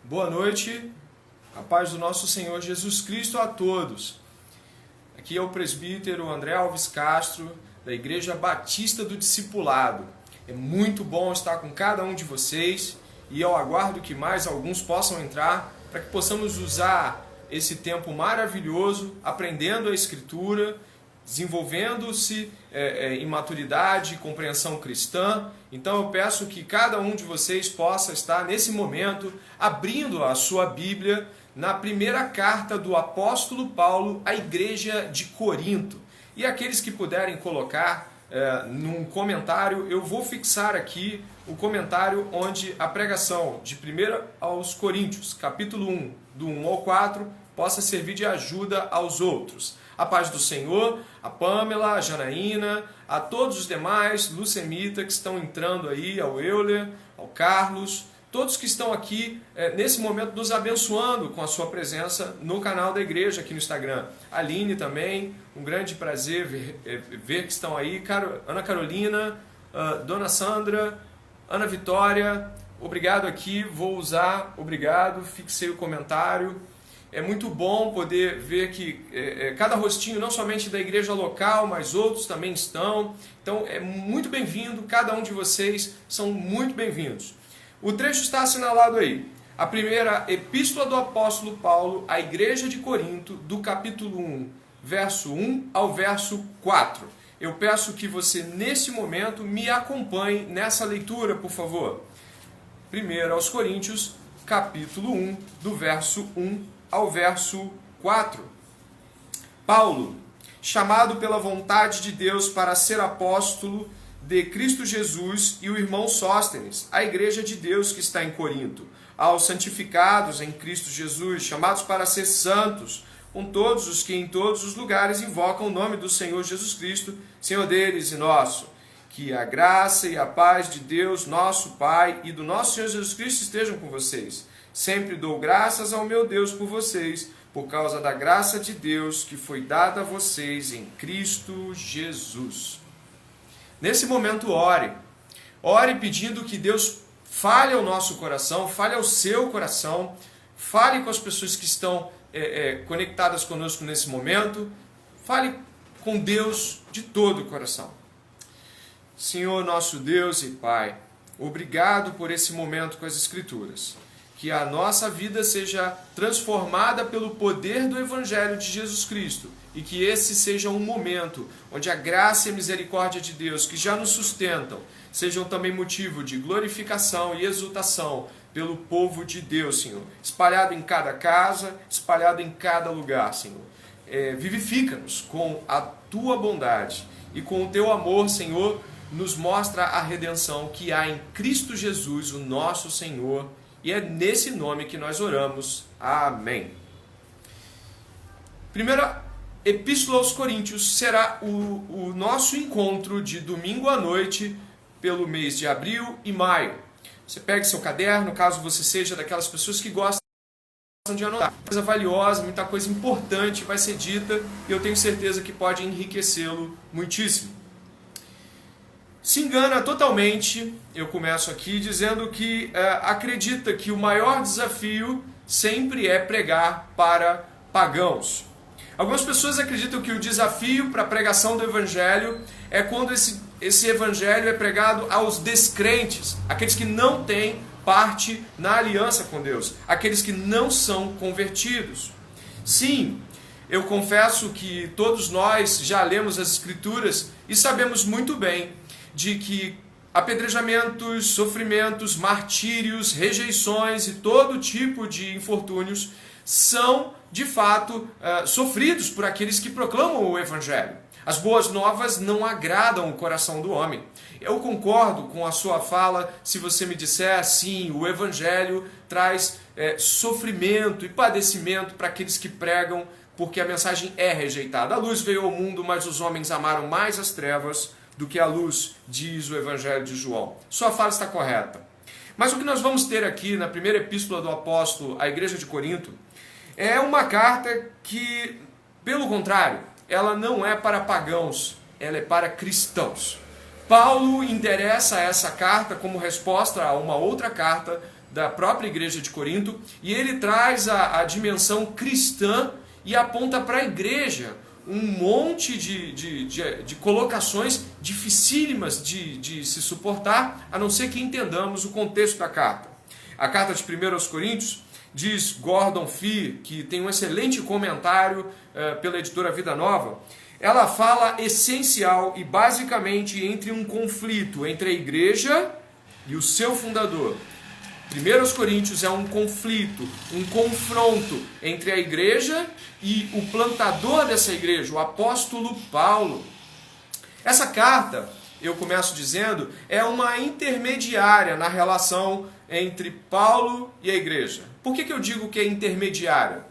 Boa noite, a paz do nosso Senhor Jesus Cristo a todos. Aqui é o presbítero André Alves Castro, da Igreja Batista do Discipulado. É muito bom estar com cada um de vocês e eu aguardo que mais alguns possam entrar para que possamos usar esse tempo maravilhoso aprendendo a Escritura, desenvolvendo-se em maturidade e compreensão cristã. Então eu peço que cada um de vocês possa estar nesse momento abrindo a sua Bíblia na primeira carta do apóstolo Paulo à igreja de Corinto. E aqueles que puderem colocar num comentário, eu vou fixar aqui o comentário onde a pregação de 1 aos Coríntios, capítulo 1, do 1 ao 4, possa servir de ajuda aos outros. A paz do Senhor, a Pamela, a Janaína, a todos os demais, Lucemita, que estão entrando aí, ao Euler, ao Carlos, todos que estão aqui nesse momento nos abençoando com a sua presença no canal da igreja aqui no Instagram. A Aline também, um grande prazer ver que estão aí. Ana Carolina, Dona Sandra, Ana Vitória, obrigado aqui, vou usar, obrigado, fixei o comentário. É muito bom poder ver que cada rostinho, não somente da igreja local, mas outros também estão. Então é muito bem-vindo, cada um de vocês são muito bem-vindos. O trecho está assinalado aí. A primeira epístola do apóstolo Paulo à igreja de Corinto, do capítulo 1, verso 1 ao verso 4. Eu peço que você, nesse momento, me acompanhe nessa leitura, por favor. 1 aos Coríntios, capítulo 1, do verso 1 ao verso 4. Paulo, chamado pela vontade de Deus para ser apóstolo de Cristo Jesus, e o irmão Sóstenes, a igreja de Deus que está em Corinto, aos santificados em Cristo Jesus, chamados para ser santos, com todos os que em todos os lugares invocam o nome do Senhor Jesus Cristo, Senhor deles e nosso. Que a graça e a paz de Deus, nosso Pai, e do nosso Senhor Jesus Cristo estejam com vocês. Sempre dou graças ao meu Deus por vocês, por causa da graça de Deus que foi dada a vocês em Cristo Jesus. Nesse momento, ore. Ore pedindo que Deus fale ao nosso coração, fale ao seu coração, fale com as pessoas que estão conectadas conosco nesse momento, fale com Deus de todo o coração. Senhor nosso Deus e Pai, obrigado por esse momento com as Escrituras. Que a nossa vida seja transformada pelo poder do Evangelho de Jesus Cristo e que esse seja um momento onde a graça e a misericórdia de Deus, que já nos sustentam, sejam também motivo de glorificação e exultação pelo povo de Deus, Senhor, espalhado em cada casa, espalhado em cada lugar, Senhor. Vivifica-nos com a Tua bondade e com o Teu amor, Senhor, nos mostra a redenção que há em Cristo Jesus, o nosso Senhor. E é nesse nome que nós oramos. Amém. Primeira Epístola aos Coríntios será o nosso encontro de domingo à noite pelo mês de abril e maio. Você pegue seu caderno, caso você seja daquelas pessoas que gostam de anotar. Muita coisa valiosa, muita coisa importante vai ser dita e eu tenho certeza que pode enriquecê-lo muitíssimo. Se engana totalmente, eu começo aqui dizendo que acredita que o maior desafio sempre é pregar para pagãos. Algumas pessoas acreditam que o desafio para a pregação do Evangelho é quando esse Evangelho é pregado aos descrentes, aqueles que não têm parte na aliança com Deus, aqueles que não são convertidos. Sim, eu confesso que todos nós já lemos as Escrituras e sabemos muito bem de que apedrejamentos, sofrimentos, martírios, rejeições e todo tipo de infortúnios são, de fato, sofridos por aqueles que proclamam o Evangelho. As boas novas não agradam o coração do homem. Eu concordo com a sua fala se você me disser, sim, o Evangelho traz sofrimento e padecimento para aqueles que pregam, porque a mensagem é rejeitada. A luz veio ao mundo, mas os homens amaram mais as trevas do que a luz, diz o Evangelho de João. Sua fala está correta. Mas o que nós vamos ter aqui na primeira epístola do apóstolo à igreja de Corinto é uma carta que, pelo contrário, ela não é para pagãos, ela é para cristãos. Paulo endereça essa carta como resposta a uma outra carta da própria igreja de Corinto, e ele traz a dimensão cristã e aponta para a igreja um monte de colocações dificílimas de se suportar, a não ser que entendamos o contexto da carta. A carta de 1 aos Coríntios, diz Gordon Fee, que tem um excelente comentário pela editora Vida Nova, ela fala essencial e basicamente entre um conflito entre a igreja e o seu fundador. 1 aos Coríntios é um conflito, um confronto entre a igreja e o plantador dessa igreja, o apóstolo Paulo. Essa carta, eu começo dizendo, é uma intermediária na relação entre Paulo e a igreja. Por que eu digo que é intermediária?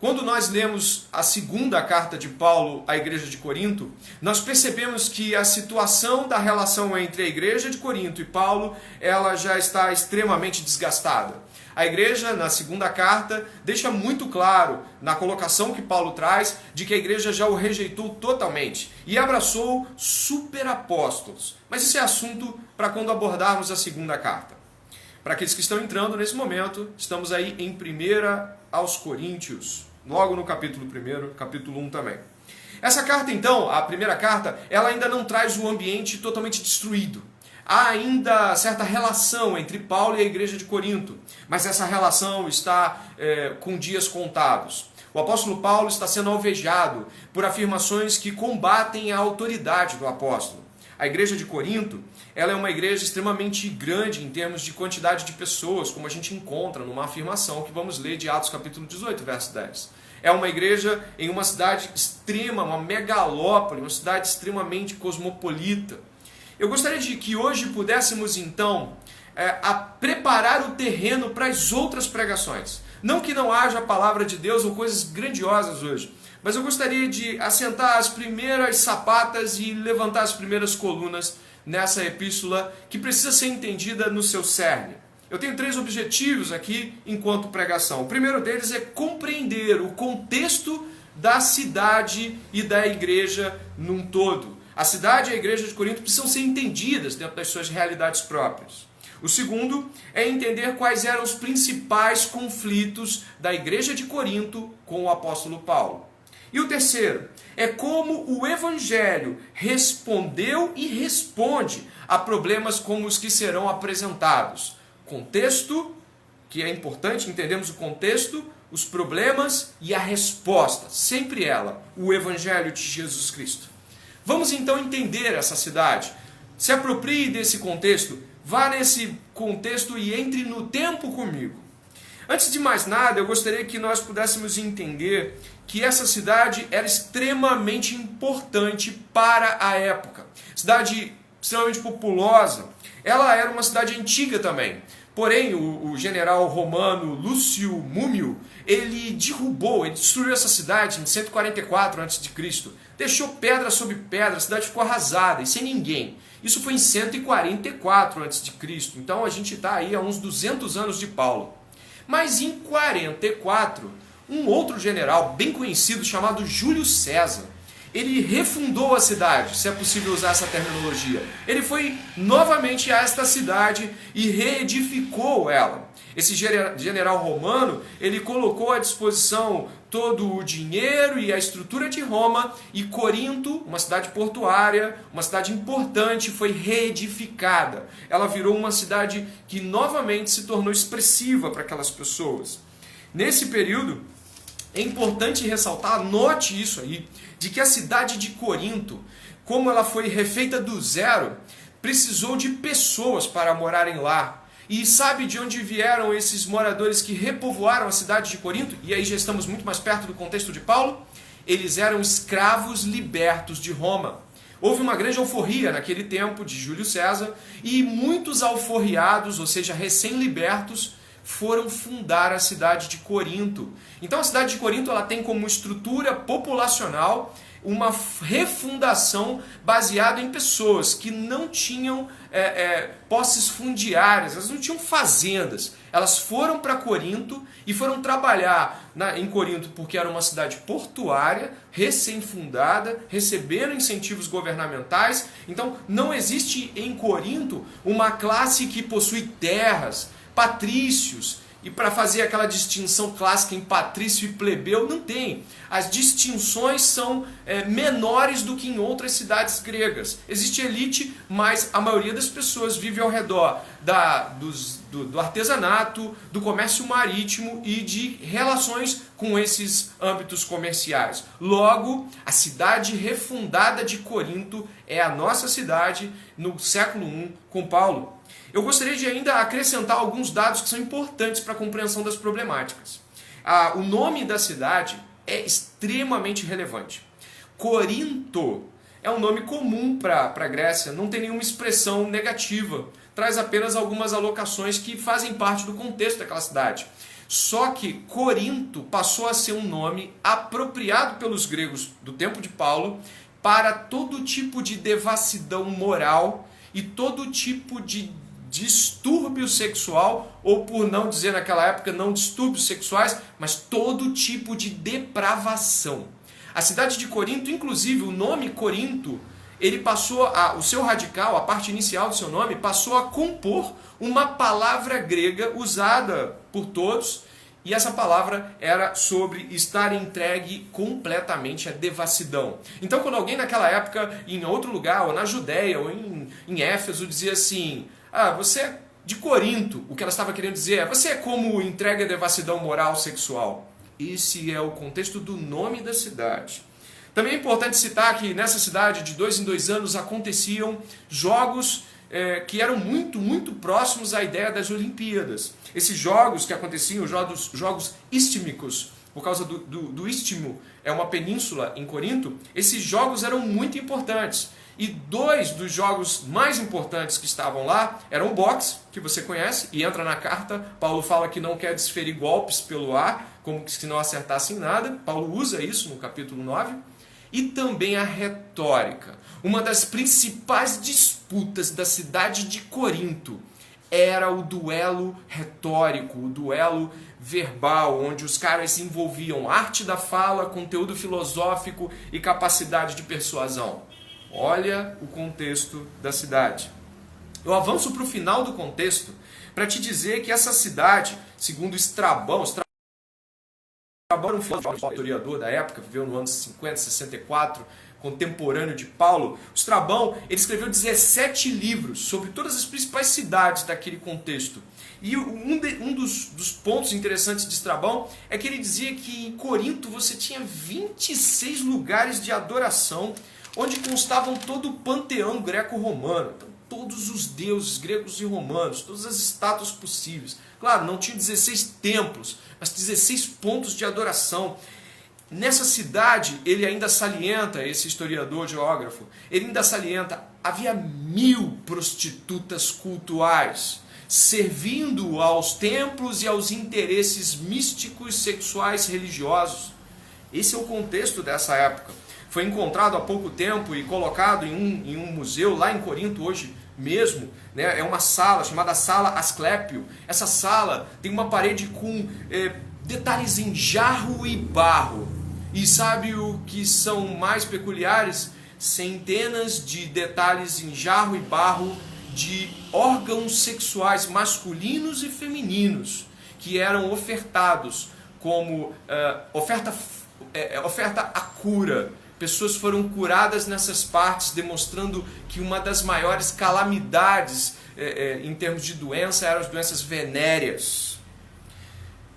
Quando nós lemos a segunda carta de Paulo à igreja de Corinto, nós percebemos que a situação da relação entre a igreja de Corinto e Paulo, ela já está extremamente desgastada. A igreja, na segunda carta, deixa muito claro, na colocação que Paulo traz, de que a igreja já o rejeitou totalmente e abraçou superapóstolos. Mas isso é assunto para quando abordarmos a segunda carta. Para aqueles que estão entrando nesse momento, estamos aí em 1 aos Coríntios, logo no capítulo 1, capítulo 1 também. Essa carta então, a primeira carta, ela ainda não traz o ambiente totalmente destruído. Há ainda certa relação entre Paulo e a igreja de Corinto, mas essa relação está com dias contados. O apóstolo Paulo está sendo alvejado por afirmações que combatem a autoridade do apóstolo. A igreja de Corinto, ela é uma igreja extremamente grande em termos de quantidade de pessoas, como a gente encontra numa afirmação que vamos ler de Atos capítulo 18, verso 10. É uma igreja em uma cidade extrema, uma megalópole, uma cidade extremamente cosmopolita. Eu gostaria de que hoje pudéssemos então preparar o terreno para as outras pregações. Não que não haja a palavra de Deus ou coisas grandiosas hoje, mas eu gostaria de assentar as primeiras sapatas e levantar as primeiras colunas nessa epístola que precisa ser entendida no seu cerne. Eu tenho 3 objetivos aqui enquanto pregação. O primeiro deles é compreender o contexto da cidade e da igreja num todo. A cidade e a igreja de Corinto precisam ser entendidas dentro das suas realidades próprias. O segundo é entender quais eram os principais conflitos da igreja de Corinto com o apóstolo Paulo. E o terceiro é como o Evangelho respondeu e responde a problemas como os que serão apresentados. Contexto, que é importante, entendemos o contexto, os problemas e a resposta, sempre ela, o Evangelho de Jesus Cristo. Vamos então entender essa cidade. Se aproprie desse contexto, vá nesse contexto e entre no tempo comigo. Antes de mais nada, eu gostaria que nós pudéssemos entender que essa cidade era extremamente importante para a época. Cidade extremamente populosa. Ela era uma cidade antiga também. Porém, o general romano Lúcio Múmio, ele destruiu essa cidade em 144 a.C. Deixou pedra sobre pedra, a cidade ficou arrasada e sem ninguém. Isso foi em 144 a.C. Então a gente está aí há uns 200 anos de Paulo. Mas em 44, um outro general bem conhecido chamado Júlio César, ele refundou a cidade, se é possível usar essa terminologia. Ele foi novamente a esta cidade e reedificou ela. Esse general romano, ele colocou à disposição todo o dinheiro e a estrutura de Roma, e Corinto, uma cidade portuária, uma cidade importante, foi reedificada. Ela virou uma cidade que novamente se tornou expressiva para aquelas pessoas. Nesse período, é importante ressaltar, note isso aí, de que a cidade de Corinto, como ela foi refeita do zero, precisou de pessoas para morarem lá. E sabe de onde vieram esses moradores que repovoaram a cidade de Corinto? E aí já estamos muito mais perto do contexto de Paulo. Eles eram escravos libertos de Roma. Houve uma grande alforria naquele tempo de Júlio César e muitos alforriados, ou seja, recém-libertos, foram fundar a cidade de Corinto. Então a cidade de Corinto ela tem como estrutura populacional uma refundação baseada em pessoas que não tinham posses fundiárias, elas não tinham fazendas. Elas foram para Corinto e foram trabalhar em Corinto porque era uma cidade portuária, recém-fundada, receberam incentivos governamentais. Então não existe em Corinto uma classe que possui terras patrícios, e para fazer aquela distinção clássica em patrício e plebeu, não tem. As distinções são menores do que em outras cidades gregas. Existe elite, mas a maioria das pessoas vive ao redor do artesanato, do comércio marítimo e de relações com esses âmbitos comerciais. Logo, a cidade refundada de Corinto é a nossa cidade no século I com Paulo. Eu gostaria de ainda acrescentar alguns dados que são importantes para a compreensão das problemáticas. O nome da cidade é extremamente relevante. Corinto é um nome comum para a Grécia, não tem nenhuma expressão negativa, traz apenas algumas alocações que fazem parte do contexto daquela cidade. Só que Corinto passou a ser um nome apropriado pelos gregos do tempo de Paulo para todo tipo de devassidão moral e todo tipo de distúrbio sexual, ou por não dizer naquela época não distúrbios sexuais, mas todo tipo de depravação. A cidade de Corinto, inclusive o nome Corinto, ele passou o seu radical, a parte inicial do seu nome, passou a compor uma palavra grega usada por todos, e essa palavra era sobre estar entregue completamente à devassidão. Então, quando alguém naquela época, em outro lugar, ou na Judéia, ou em Éfeso, dizia assim: você é de Corinto, o que ela estava querendo dizer é: você é como entregue à devassidão moral sexual. Esse é o contexto do nome da cidade. Também é importante citar que nessa cidade, de 2 em 2 anos, aconteciam jogos que eram muito, muito próximos à ideia das Olimpíadas. Esses jogos que aconteciam, os jogos istmicos, por causa do Istmo, é uma península em Corinto, esses jogos eram muito importantes. E 2 dos jogos mais importantes que estavam lá eram o boxe, que você conhece, e entra na carta. Paulo fala que não quer desferir golpes pelo ar, como se não acertasse em nada. Paulo usa isso no capítulo 9. E também a retórica. Uma das principais disputas da cidade de Corinto era o duelo retórico, o duelo verbal, onde os caras envolviam arte da fala, conteúdo filosófico e capacidade de persuasão. Olha o contexto da cidade. Eu avanço para o final do contexto para te dizer que essa cidade, segundo Estrabão era um filósofo historiador da época, viveu no ano 50, 64, contemporâneo de Paulo. O Estrabão, ele escreveu 17 livros sobre todas as principais cidades daquele contexto. E um dos pontos interessantes de Estrabão é que ele dizia que em Corinto você tinha 26 lugares de adoração, onde constavam todo o panteão greco-romano. Então, todos os deuses gregos e romanos, todas as estátuas possíveis. Claro, não tinha 16 templos, mas 16 pontos de adoração. Nessa cidade, ele ainda salienta, esse historiador geógrafo, ele ainda salienta, havia 1000 prostitutas cultuais, servindo aos templos e aos interesses místicos, sexuais, religiosos. Esse é o contexto dessa época. Foi encontrado há pouco tempo e colocado em um museu lá em Corinto hoje mesmo, né? É uma sala chamada Sala Asclépio. Essa sala tem uma parede com detalhes em jarro e barro. E sabe o que são mais peculiares? Centenas de detalhes em jarro e barro de órgãos sexuais masculinos e femininos que eram ofertados como oferta à cura. Pessoas foram curadas nessas partes, demonstrando que uma das maiores calamidades em termos de doença eram as doenças venéreas.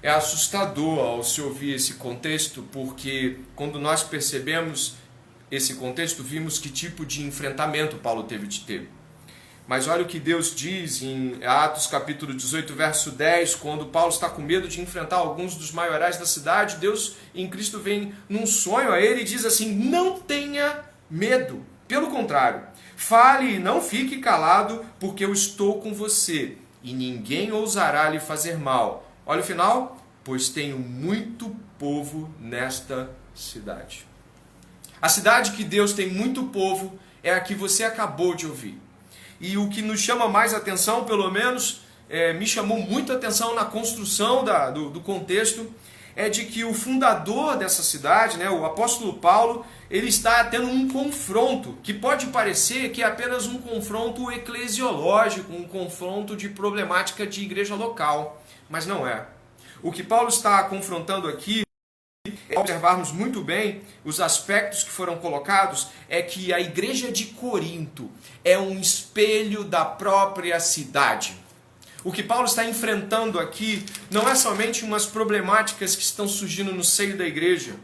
É assustador ao se ouvir esse contexto, porque quando nós percebemos esse contexto, vimos que tipo de enfrentamento Paulo teve de ter. Mas olha o que Deus diz em Atos capítulo 18, verso 10, quando Paulo está com medo de enfrentar alguns dos maiorais da cidade, Deus em Cristo vem num sonho a ele e diz assim: não tenha medo, pelo contrário, fale e não fique calado, porque eu estou com você, e ninguém ousará lhe fazer mal. Olha o final, pois tenho muito povo nesta cidade. A cidade que Deus tem muito povo é a que você acabou de ouvir. E o que nos chama mais atenção, pelo menos me chamou muito atenção na construção do contexto, é de que o fundador dessa cidade, né, o apóstolo Paulo, ele está tendo um confronto, que pode parecer que é apenas um confronto eclesiológico, um confronto de problemática de igreja local, mas não é. O que Paulo está confrontando aqui, observarmos muito bem os aspectos que foram colocados, é que a igreja de Corinto é um espelho da própria cidade. O que Paulo está enfrentando aqui não é somente umas problemáticas que estão surgindo no seio da igreja.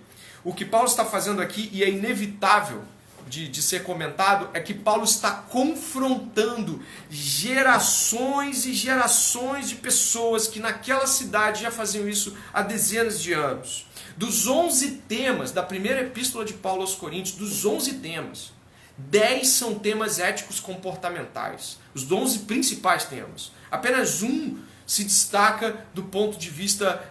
O que Paulo está fazendo aqui, e é inevitável de ser comentado, é que Paulo está confrontando gerações e gerações de pessoas que naquela cidade já faziam isso há dezenas de anos. Dos 11 temas da primeira epístola de Paulo aos Coríntios, dos 11 temas, 10 são temas éticos comportamentais. Os 11 principais temas. Apenas um se destaca do ponto de vista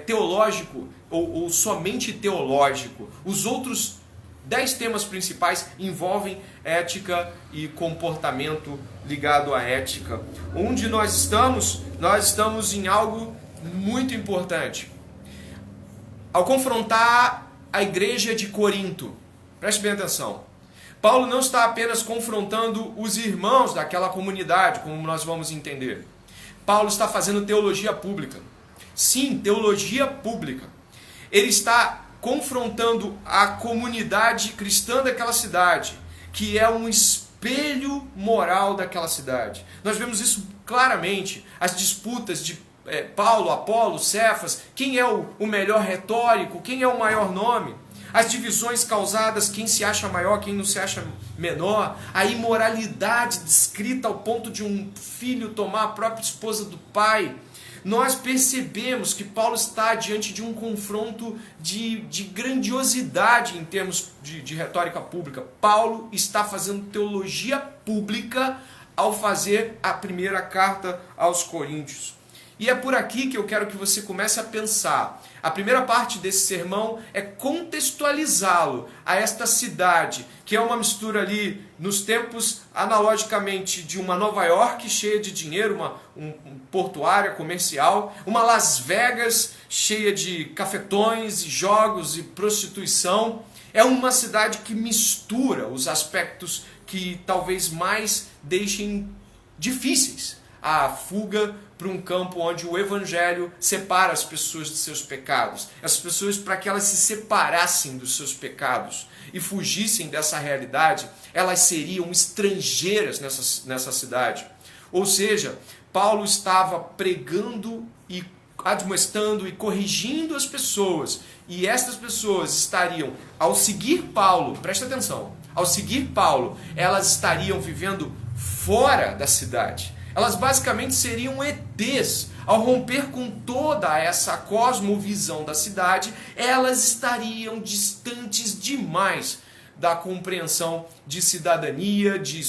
teológico ou somente teológico. Os outros 10 temas principais envolvem ética e comportamento ligado à ética. Onde nós estamos em algo muito importante. Ao confrontar a igreja de Corinto, preste bem atenção, Paulo não está apenas confrontando os irmãos daquela comunidade, como nós vamos entender. Paulo está fazendo teologia pública. Sim, teologia pública. Ele está confrontando a comunidade cristã daquela cidade, que é um espelho moral daquela cidade. Nós vemos isso claramente, as disputas de Paulo, Apolo, Cefas, quem é o melhor retórico, quem é o maior nome, as divisões causadas, quem se acha maior, quem não se acha menor, a imoralidade descrita ao ponto de um filho tomar a própria esposa do pai. Nós percebemos que Paulo está diante de um confronto de grandiosidade em termos de retórica pública. Paulo está fazendo teologia pública ao fazer a primeira carta aos Coríntios. E é por aqui que eu quero que você comece a pensar. A primeira parte desse sermão é contextualizá-lo a esta cidade, que é uma mistura ali, nos tempos, analogicamente, de uma Nova York cheia de dinheiro, um portuária comercial, uma Las Vegas cheia de cafetões e jogos e prostituição. É uma cidade que mistura os aspectos que talvez mais deixem difíceis a fuga para um campo onde o evangelho separa as pessoas de seus pecados. As pessoas, para que elas se separassem dos seus pecados e fugissem dessa realidade, elas seriam estrangeiras nessa cidade. Ou seja, Paulo estava pregando e admoestando e corrigindo as pessoas. E estas pessoas estariam, ao seguir Paulo, presta atenção, ao seguir Paulo, elas estariam vivendo fora da cidade. Elas basicamente seriam ETs. Ao romper com toda essa cosmovisão da cidade, elas estariam distantes demais da compreensão de cidadania, de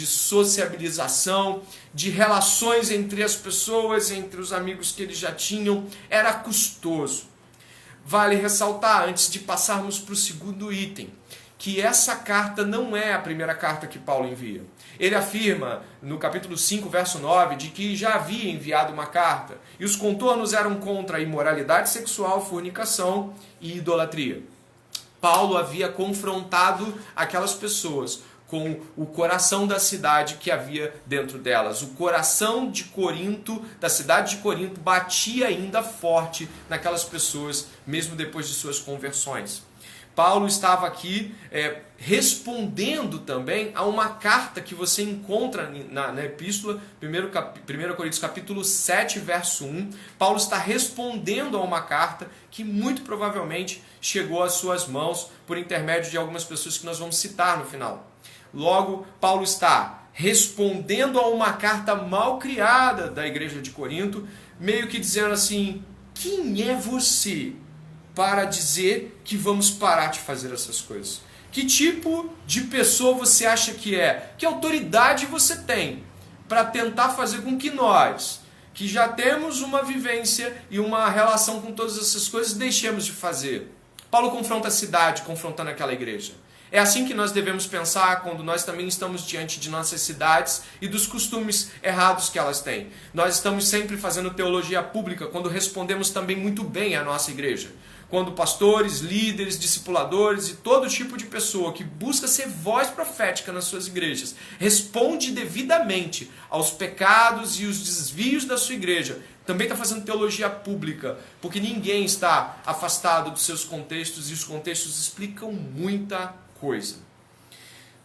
sociabilização, de relações entre as pessoas, entre os amigos que eles já tinham. Era custoso. Vale ressaltar, antes de passarmos para o segundo item, que essa carta não é a primeira carta que Paulo envia. Ele afirma, no capítulo 5, verso 9, de que já havia enviado uma carta, e os contornos eram contra a imoralidade sexual, fornicação e idolatria. Paulo havia confrontado aquelas pessoas com o coração da cidade que havia dentro delas. O coração de Corinto, da cidade de Corinto, batia ainda forte naquelas pessoas, mesmo depois de suas conversões. Paulo estava aqui respondendo também a uma carta que você encontra na epístola, 1 Coríntios capítulo 7, verso 1. Paulo está respondendo a uma carta que muito provavelmente chegou às suas mãos por intermédio de algumas pessoas que nós vamos citar no final. Logo, Paulo está respondendo a uma carta mal criada da igreja de Corinto, meio que dizendo assim: quem é você para dizer que vamos parar de fazer essas coisas? Que tipo de pessoa você acha que é? Que autoridade você tem para tentar fazer com que nós, que já temos uma vivência e uma relação com todas essas coisas, deixemos de fazer? Paulo confronta a cidade, confrontando aquela igreja. É assim que nós devemos pensar quando nós também estamos diante de nossas cidades e dos costumes errados que elas têm. Nós estamos sempre fazendo teologia pública quando respondemos também muito bem à nossa igreja. Quando pastores, líderes, discipuladores e todo tipo de pessoa que busca ser voz profética nas suas igrejas responde devidamente aos pecados e os desvios da sua igreja, também está fazendo teologia pública, porque ninguém está afastado dos seus contextos e os contextos explicam muita coisa.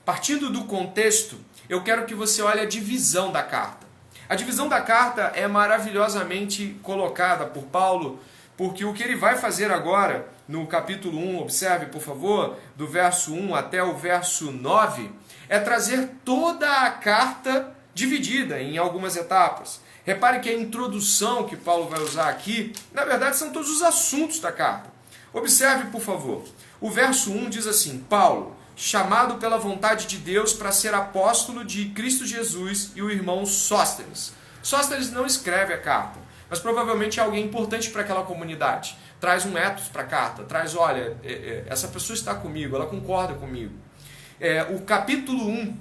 Partindo do contexto, eu quero que você olhe a divisão da carta. A divisão da carta é maravilhosamente colocada por Paulo, porque o que ele vai fazer agora, no capítulo 1, observe por favor, do verso 1 até o verso 9, é trazer toda a carta dividida em algumas etapas. Repare que a introdução que Paulo vai usar aqui, na verdade são todos os assuntos da carta. Observe por favor, o verso 1 diz assim: Paulo, chamado pela vontade de Deus para ser apóstolo de Cristo Jesus, e o irmão Sóstenes. Sóstenes não escreve a carta, mas provavelmente é alguém importante para aquela comunidade. Traz um ethos para a carta, traz, olha, essa pessoa está comigo, ela concorda comigo. O capítulo 1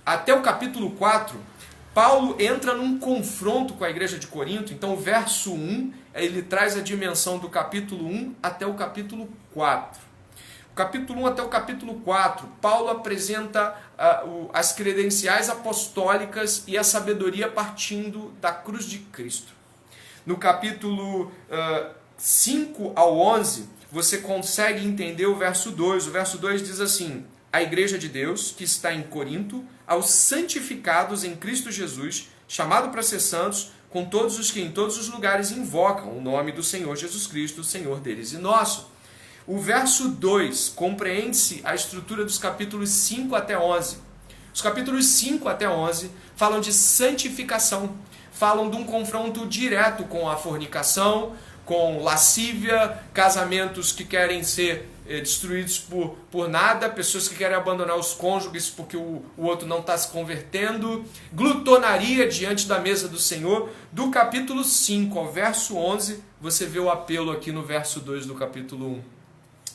até o capítulo 4, Paulo entra num confronto com a igreja de Corinto. Então o verso 1, ele traz a dimensão do capítulo 1 até o capítulo 4. O capítulo 1 até o capítulo 4, Paulo apresenta as credenciais apostólicas e a sabedoria partindo da cruz de Cristo. No capítulo 5 ao 11, você consegue entender o verso 2. O verso 2 diz assim: a igreja de Deus, que está em Corinto, aos santificados em Cristo Jesus, chamado para ser santos, com todos os que em todos os lugares invocam o nome do Senhor Jesus Cristo, Senhor deles e nosso. O verso 2 compreende-se a estrutura dos capítulos 5 até 11. Os capítulos 5 até 11 falam de santificação, falam de um confronto direto com a fornicação, com lascívia, casamentos que querem ser destruídos por nada, pessoas que querem abandonar os cônjuges porque o outro não está se convertendo, glutonaria diante da mesa do Senhor. Do capítulo 5 ao verso 11, você vê o apelo aqui no verso 2 do capítulo 1.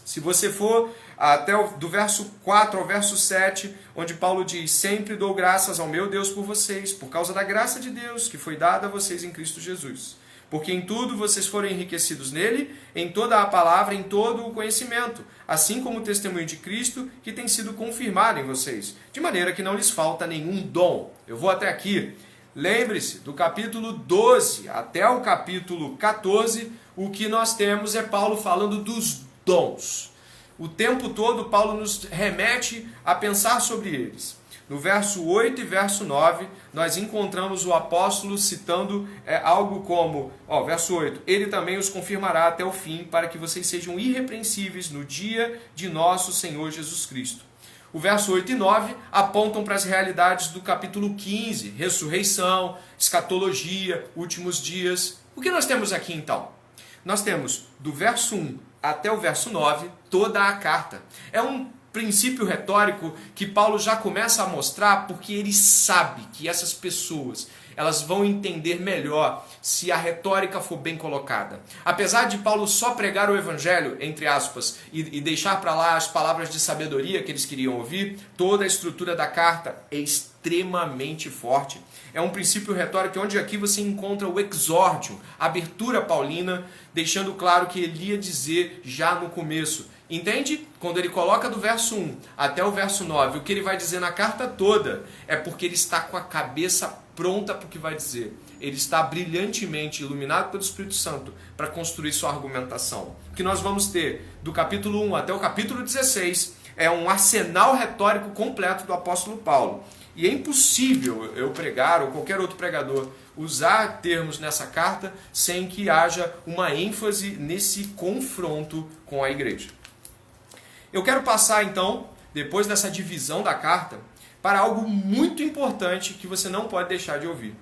Se você for até do verso 4 ao verso 7, onde Paulo diz: sempre dou graças ao meu Deus por vocês, por causa da graça de Deus que foi dada a vocês em Cristo Jesus. Porque em tudo vocês foram enriquecidos nele, em toda a palavra, em todo o conhecimento, assim como o testemunho de Cristo que tem sido confirmado em vocês, de maneira que não lhes falta nenhum dom. Eu vou até aqui. Lembre-se, do capítulo 12 até o capítulo 14, o que nós temos é Paulo falando dos dons. O tempo todo Paulo nos remete a pensar sobre eles. No verso 8 e verso 9, nós encontramos o apóstolo citando algo como, verso 8, ele também os confirmará até o fim, para que vocês sejam irrepreensíveis no dia de nosso Senhor Jesus Cristo. O verso 8 e 9 apontam para as realidades do capítulo 15, ressurreição, escatologia, últimos dias. O que nós temos aqui então? Nós temos do verso 1 até o verso 9 toda a carta. É um princípio retórico que Paulo já começa a mostrar, porque ele sabe que essas pessoas elas vão entender melhor se a retórica for bem colocada. Apesar de Paulo só pregar o evangelho, entre aspas, e deixar para lá as palavras de sabedoria que eles queriam ouvir, toda a estrutura da carta é extremamente forte. É um princípio retórico onde aqui você encontra o exórdio, a abertura paulina, deixando claro que ele ia dizer já no começo. Entende? Quando ele coloca do verso 1 até o verso 9, o que ele vai dizer na carta toda é porque ele está com a cabeça pronta para o que vai dizer. Ele está brilhantemente iluminado pelo Espírito Santo para construir sua argumentação. O que nós vamos ter do capítulo 1 até o capítulo 16 é um arsenal retórico completo do apóstolo Paulo. E é impossível eu pregar, ou qualquer outro pregador, usar termos nessa carta sem que haja uma ênfase nesse confronto com a igreja. Eu quero passar então, depois dessa divisão da carta, para algo muito importante que você não pode deixar de ouvir,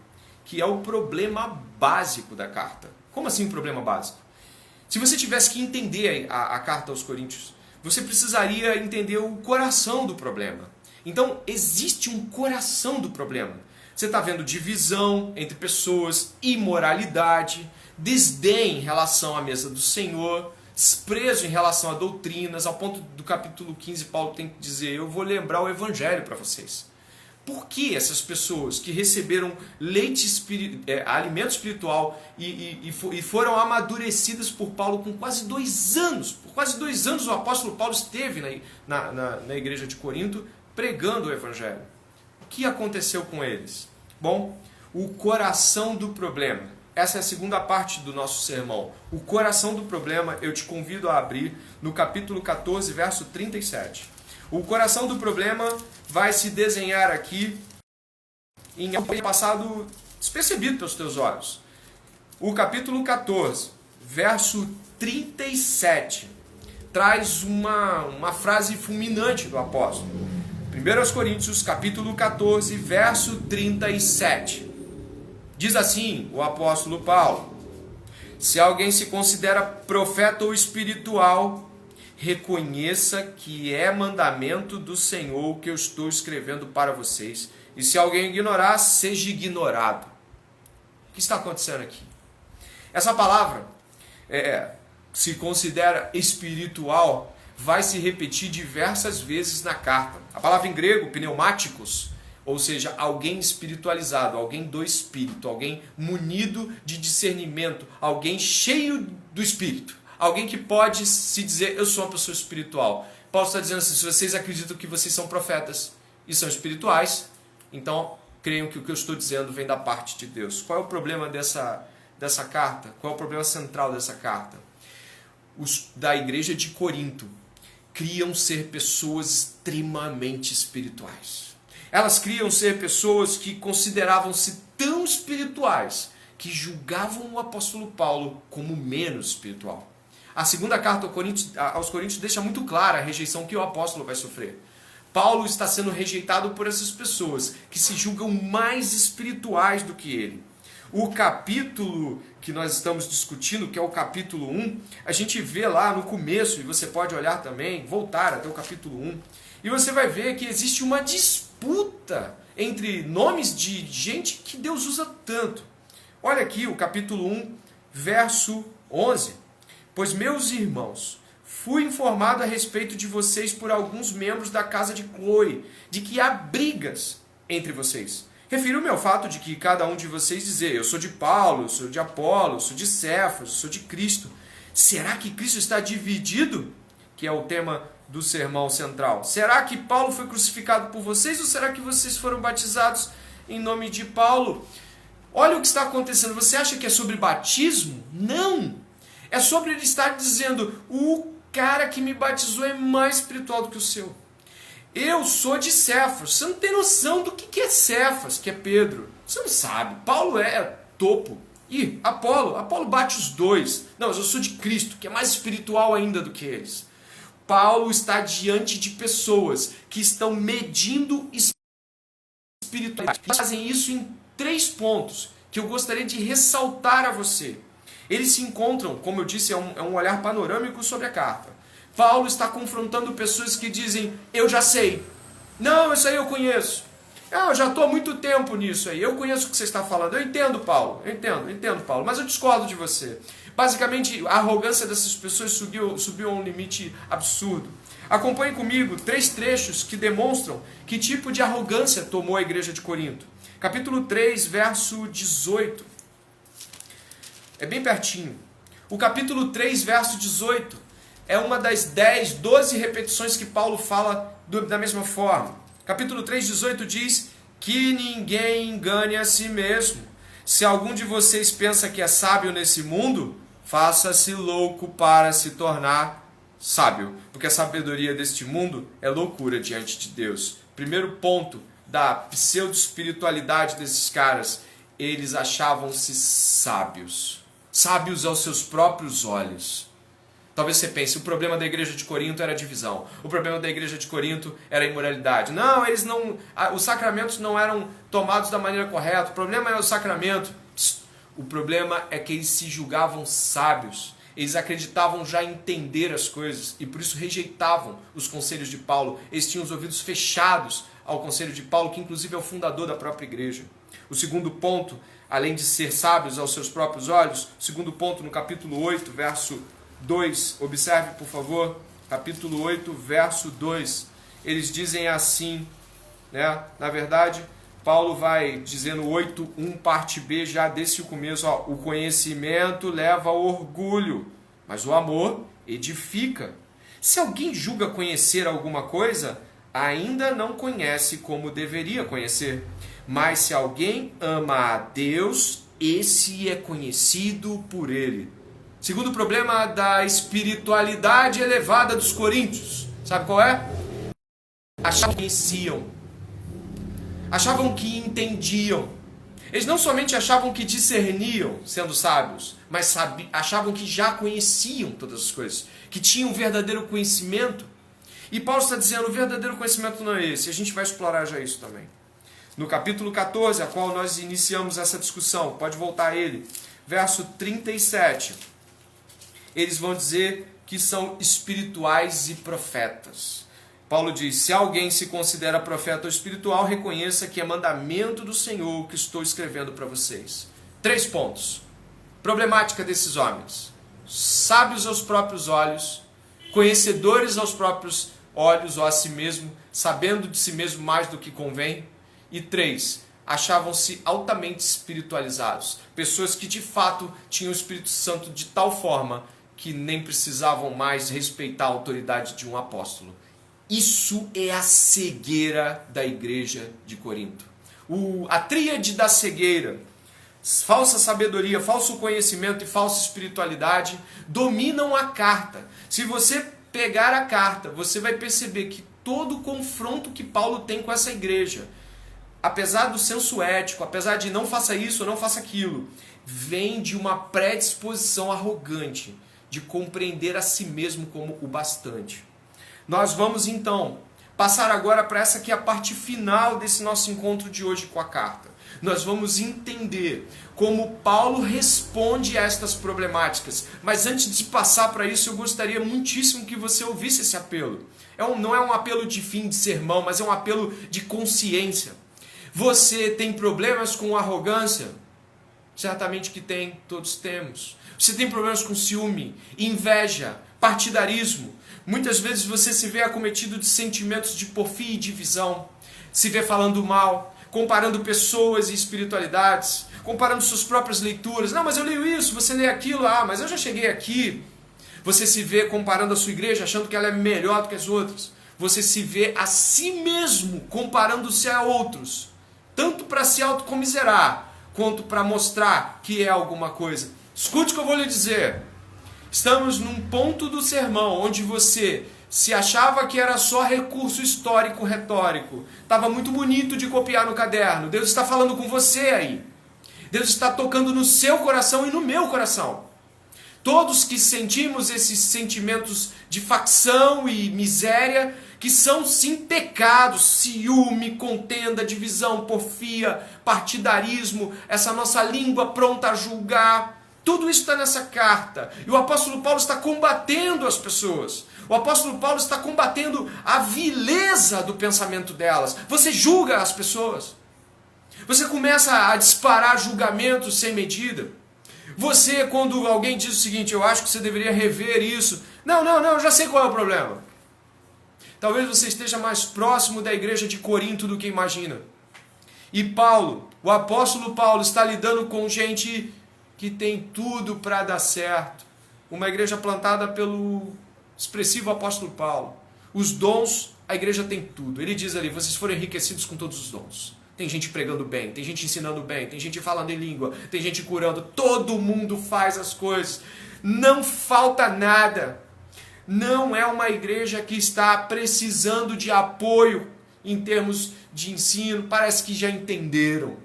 que é o problema básico da carta. Como assim o problema básico? Se você tivesse que entender a carta aos Coríntios, você precisaria entender o coração do problema. Então, existe um coração do problema. Você está vendo divisão entre pessoas, imoralidade, desdém em relação à mesa do Senhor, desprezo em relação a doutrinas, ao ponto do capítulo 15, Paulo tem que dizer, eu vou lembrar o evangelho para vocês. Por que essas pessoas que receberam alimento espiritual e foram amadurecidas por Paulo com quase 2 anos, por quase 2 anos o apóstolo Paulo esteve na igreja de Corinto pregando o evangelho. O que aconteceu com eles? Bom, o coração do problema. Essa é a segunda parte do nosso sermão. O coração do problema, eu te convido a abrir no capítulo 14, verso 37. O coração do problema vai se desenhar aqui em algo passado despercebido pelos teus olhos. O capítulo 14, verso 37, traz uma frase fulminante do apóstolo. 1 Coríntios, capítulo 14, verso 37. Diz assim o apóstolo Paulo: se alguém se considera profeta ou espiritual, reconheça que é mandamento do Senhor o que eu estou escrevendo para vocês. E se alguém ignorar, seja ignorado. O que está acontecendo aqui? Essa palavra, se considera espiritual, vai se repetir diversas vezes na carta. A palavra em grego, pneumáticos, ou seja, alguém espiritualizado, alguém do Espírito, alguém munido de discernimento, alguém cheio do Espírito. Alguém que pode se dizer, eu sou uma pessoa espiritual. Paulo está dizendo assim, se vocês acreditam que vocês são profetas e são espirituais, então creiam que o que eu estou dizendo vem da parte de Deus. Qual é o problema dessa carta? Qual é o problema central dessa carta? Os da igreja de Corinto criam ser pessoas extremamente espirituais. Elas criam ser pessoas que consideravam-se tão espirituais que julgavam o apóstolo Paulo como menos espiritual. A segunda carta aos Coríntios deixa muito clara a rejeição que o apóstolo vai sofrer. Paulo está sendo rejeitado por essas pessoas que se julgam mais espirituais do que ele. O capítulo que nós estamos discutindo, que é o capítulo 1, a gente vê lá no começo, e você pode olhar também, voltar até o capítulo 1, e você vai ver que existe uma disputa entre nomes de gente que Deus usa tanto. Olha aqui o capítulo 1, verso 11. Pois, meus irmãos, fui informado a respeito de vocês por alguns membros da casa de Cloe, de que há brigas entre vocês. Refiro-me ao fato de que cada um de vocês dizer, eu sou de Paulo, eu sou de Apolo, eu sou de Cefas, eu sou de Cristo. Será que Cristo está dividido? Que é o tema do sermão central. Será que Paulo foi crucificado por vocês ou será que vocês foram batizados em nome de Paulo? Olha o que está acontecendo. Você acha que é sobre batismo? Não! É sobre ele estar dizendo, o cara que me batizou é mais espiritual do que o seu. Eu sou de Cefas. Você não tem noção do que é Cefas, que é Pedro. Você não sabe. Paulo é topo. E Apolo bate os dois. Não, mas eu sou de Cristo, que é mais espiritual ainda do que eles. Paulo está diante de pessoas que estão medindo espiritualidade. Fazem isso em 3 pontos que eu gostaria de ressaltar a você. Eles se encontram, como eu disse, é um olhar panorâmico sobre a carta. Paulo está confrontando pessoas que dizem, eu já sei. Não, isso aí eu conheço. Eu já estou há muito tempo nisso aí. Eu conheço o que você está falando. Eu entendo, Paulo. Eu entendo, Paulo. Mas eu discordo de você. Basicamente, a arrogância dessas pessoas subiu a um limite absurdo. Acompanhe comigo 3 trechos que demonstram que tipo de arrogância tomou a igreja de Corinto. Capítulo 3, verso 18. É bem pertinho. O capítulo 3, verso 18, é uma das 10, 12 repetições que Paulo fala da mesma forma. Capítulo 3, 18 diz que ninguém engane a si mesmo. Se algum de vocês pensa que é sábio nesse mundo, faça-se louco para se tornar sábio. Porque a sabedoria deste mundo é loucura diante de Deus. Primeiro ponto da pseudo-espiritualidade desses caras, eles achavam-se sábios. Sábios aos seus próprios olhos. Talvez você pense, o problema da igreja de Corinto era a divisão. O problema da igreja de Corinto era a imoralidade. Não, os sacramentos não eram tomados da maneira correta. O problema era o sacramento. O problema é que eles se julgavam sábios. Eles acreditavam já entender as coisas e por isso rejeitavam os conselhos de Paulo. Eles tinham os ouvidos fechados ao conselho de Paulo, que inclusive é o fundador da própria igreja. O segundo ponto, além de ser sábios aos seus próprios olhos, o segundo ponto no capítulo 8, verso 2. Observe, por favor, capítulo 8, verso 2. Eles dizem assim, né? Na verdade, Paulo vai dizendo 8:1, parte B, já desse o começo. Ó, o conhecimento leva ao orgulho, mas o amor edifica. Se alguém julga conhecer alguma coisa, ainda não conhece como deveria conhecer. Mas se alguém ama a Deus, esse é conhecido por ele. Segundo problema da espiritualidade elevada dos coríntios, sabe qual é? Achavam que conheciam, achavam que entendiam. Eles não somente achavam que discerniam, sendo sábios, mas achavam que já conheciam todas as coisas, que tinham um verdadeiro conhecimento. E Paulo está dizendo, o verdadeiro conhecimento não é esse. A gente vai explorar já isso também. No capítulo 14, a qual nós iniciamos essa discussão, pode voltar a ele, verso 37. Eles vão dizer que são espirituais e profetas. Paulo diz, se alguém se considera profeta ou espiritual, reconheça que é mandamento do Senhor o que estou escrevendo para vocês. 3 pontos. Problemática desses homens. Sábios aos próprios olhos, conhecedores aos próprios olhos ou a si mesmo, sabendo de si mesmo mais do que convém. E 3, achavam-se altamente espiritualizados. Pessoas que de fato tinham o Espírito Santo de tal forma que nem precisavam mais respeitar a autoridade de um apóstolo. Isso é a cegueira da igreja de Corinto. A tríade da cegueira, falsa sabedoria, falso conhecimento e falsa espiritualidade, dominam a carta. Se você pegar a carta, você vai perceber que todo o confronto que Paulo tem com essa igreja, apesar do senso ético, apesar de não faça isso ou não faça aquilo, vem de uma predisposição arrogante de compreender a si mesmo como o bastante. Nós vamos então passar agora para essa que é a parte final desse nosso encontro de hoje com a carta. Nós vamos entender como Paulo responde a estas problemáticas. Mas antes de passar para isso, eu gostaria muitíssimo que você ouvisse esse apelo. Não é um apelo de fim de sermão, mas é um apelo de consciência. Você tem problemas com arrogância? Certamente que tem, todos temos. Você tem problemas com ciúme, inveja, partidarismo. Muitas vezes você se vê acometido de sentimentos de porfia e divisão. Se vê falando mal, comparando pessoas e espiritualidades, comparando suas próprias leituras. Não, mas eu leio isso, você lê aquilo, mas eu já cheguei aqui. Você se vê comparando a sua igreja, achando que ela é melhor do que as outras. Você se vê a si mesmo comparando-se a outros, tanto para se autocomiserar, quanto para mostrar que é alguma coisa. Escute o que eu vou lhe dizer. Estamos num ponto do sermão onde você se achava que era só recurso histórico retórico. Estava muito bonito de copiar no caderno. Deus está falando com você aí. Deus está tocando no seu coração e no meu coração. Todos que sentimos esses sentimentos de facção e miséria, que são sim pecados, ciúme, contenda, divisão, porfia, partidarismo, essa nossa língua pronta a julgar. Tudo isso está nessa carta. E o apóstolo Paulo está combatendo as pessoas. O apóstolo Paulo está combatendo a vileza do pensamento delas. Você julga as pessoas. Você começa a disparar julgamentos sem medida. Você, quando alguém diz o seguinte, eu acho que você deveria rever isso. Não, eu já sei qual é o problema. Talvez você esteja mais próximo da igreja de Corinto do que imagina. E Paulo, o apóstolo Paulo, está lidando com gente que tem tudo para dar certo. Uma igreja plantada pelo expressivo apóstolo Paulo. Os dons, a igreja tem tudo. Ele diz ali, vocês foram enriquecidos com todos os dons. Tem gente pregando bem, tem gente ensinando bem, tem gente falando em língua, tem gente curando. Todo mundo faz as coisas. Não falta nada. Não é uma igreja que está precisando de apoio em termos de ensino. Parece que já entenderam.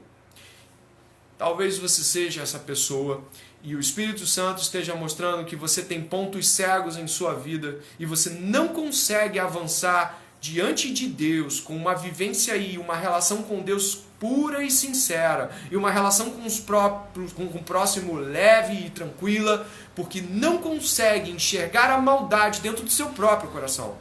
Talvez você seja essa pessoa e o Espírito Santo esteja mostrando que você tem pontos cegos em sua vida e você não consegue avançar diante de Deus com uma vivência e uma relação com Deus pura e sincera e uma relação com o próximo leve e tranquila, porque não consegue enxergar a maldade dentro do seu próprio coração.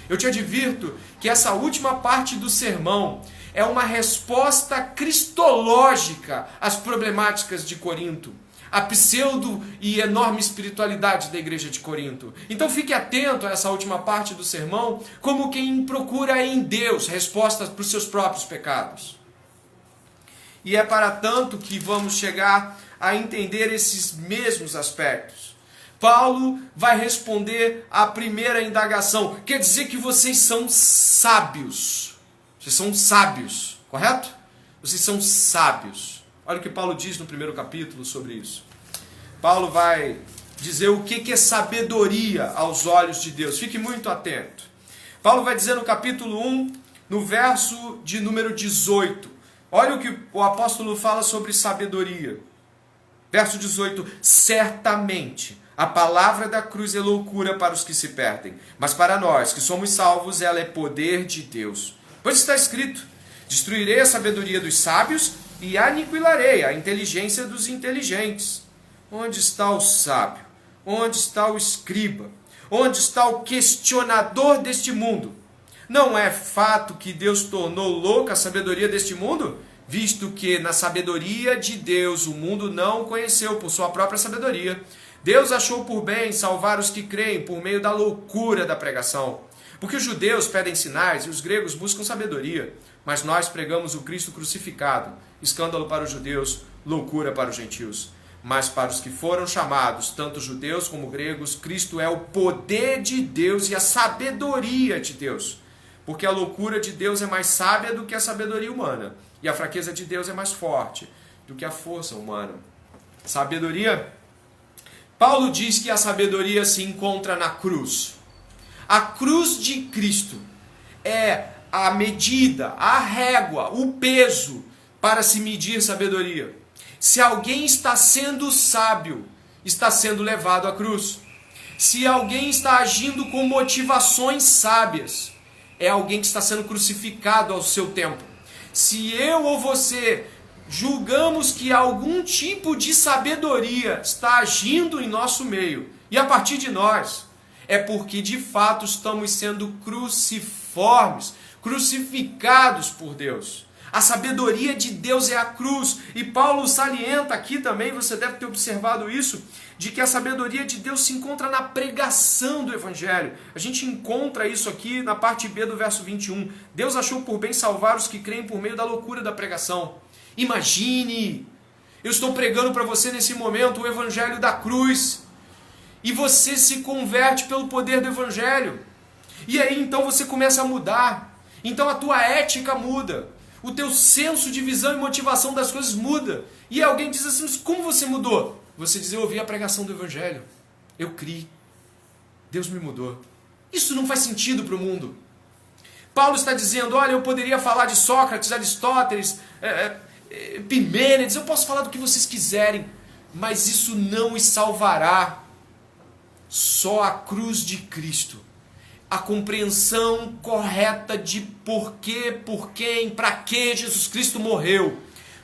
Eu te advirto que essa última parte do sermão é uma resposta cristológica às problemáticas de Corinto. a pseudo e enorme espiritualidade da igreja de Corinto. Então fique atento a essa última parte do sermão, como quem procura em Deus respostas para os seus próprios pecados. E é para tanto que vamos chegar a entender esses mesmos aspectos. Paulo vai responder à primeira indagação. Quer dizer que vocês são sábios. Vocês são sábios, correto? Vocês são sábios. Olha o que Paulo diz no primeiro capítulo sobre isso. Paulo vai dizer o que é sabedoria aos olhos de Deus. Fique muito atento. Paulo vai dizer no capítulo 1, no verso de número 18. Olha o que o apóstolo fala sobre sabedoria. Verso 18. Certamente a palavra da cruz é loucura para os que se perdem, mas para nós que somos salvos ela é poder de Deus. Pois está escrito: destruirei a sabedoria dos sábios e aniquilarei a inteligência dos inteligentes. Onde está o sábio? Onde está o escriba? Onde está o questionador deste mundo? Não é fato que Deus tornou louca a sabedoria deste mundo? Visto que na sabedoria de Deus o mundo não o conheceu por sua própria sabedoria. Deus achou por bem salvar os que creem por meio da loucura da pregação. Porque os judeus pedem sinais e os gregos buscam sabedoria. Mas nós pregamos o Cristo crucificado, escândalo para os judeus, loucura para os gentios. Mas para os que foram chamados, tanto judeus como gregos, Cristo é o poder de Deus e a sabedoria de Deus. Porque a loucura de Deus é mais sábia do que a sabedoria humana. E a fraqueza de Deus é mais forte do que a força humana. Sabedoria. Paulo diz que a sabedoria se encontra na cruz. A cruz de Cristo é a medida, a régua, o peso para se medir sabedoria. Se alguém está sendo sábio, está sendo levado à cruz. Se alguém está agindo com motivações sábias, é alguém que está sendo crucificado ao seu tempo. Se eu ou você julgamos que algum tipo de sabedoria está agindo em nosso meio, e a partir de nós, é porque de fato estamos sendo cruciformes, crucificados por Deus. A sabedoria de Deus é a cruz. E Paulo salienta aqui também, você deve ter observado isso, de que a sabedoria de Deus se encontra na pregação do Evangelho. A gente encontra isso aqui na parte B do verso 21. Deus achou por bem salvar os que creem por meio da loucura da pregação. Imagine, eu estou pregando para você nesse momento o Evangelho da cruz. E você se converte pelo poder do Evangelho. E aí então você começa a mudar. Então a tua ética muda. O teu senso de visão e motivação das coisas muda. E alguém diz assim, mas como você mudou? Você diz, eu ouvi a pregação do Evangelho. Eu criei. Deus me mudou. Isso não faz sentido para o mundo. Paulo está dizendo, olha, eu poderia falar de Sócrates, Aristóteles, Epimênides, eu posso falar do que vocês quiserem, mas isso não os salvará. Só a cruz de Cristo. A compreensão correta de por quê, por quem, para que Jesus Cristo morreu,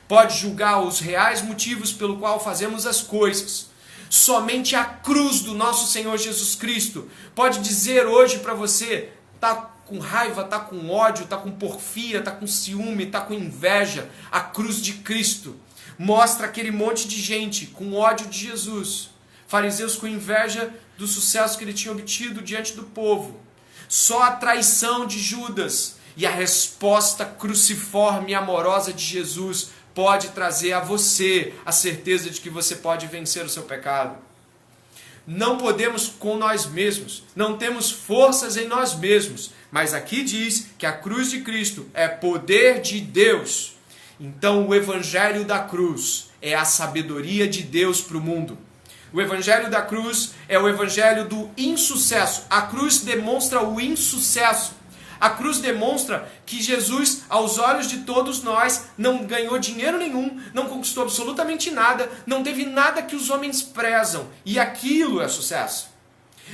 pode julgar os reais motivos pelo qual fazemos as coisas. Somente a cruz do nosso Senhor Jesus Cristo pode dizer hoje para você, está com raiva, está com ódio, está com porfia, está com ciúme, está com inveja. A cruz de Cristo mostra aquele monte de gente com ódio de Jesus. Fariseus com inveja do sucesso que ele tinha obtido diante do povo. Só a traição de Judas e a resposta cruciforme e amorosa de Jesus pode trazer a você a certeza de que você pode vencer o seu pecado. Não podemos com nós mesmos, não temos forças em nós mesmos, mas aqui diz que a cruz de Cristo é poder de Deus. Então o Evangelho da cruz é a sabedoria de Deus para o mundo. O Evangelho da cruz é o Evangelho do insucesso. A cruz demonstra o insucesso. A cruz demonstra que Jesus, aos olhos de todos nós, não ganhou dinheiro nenhum, não conquistou absolutamente nada, não teve nada que os homens prezam. E aquilo é sucesso.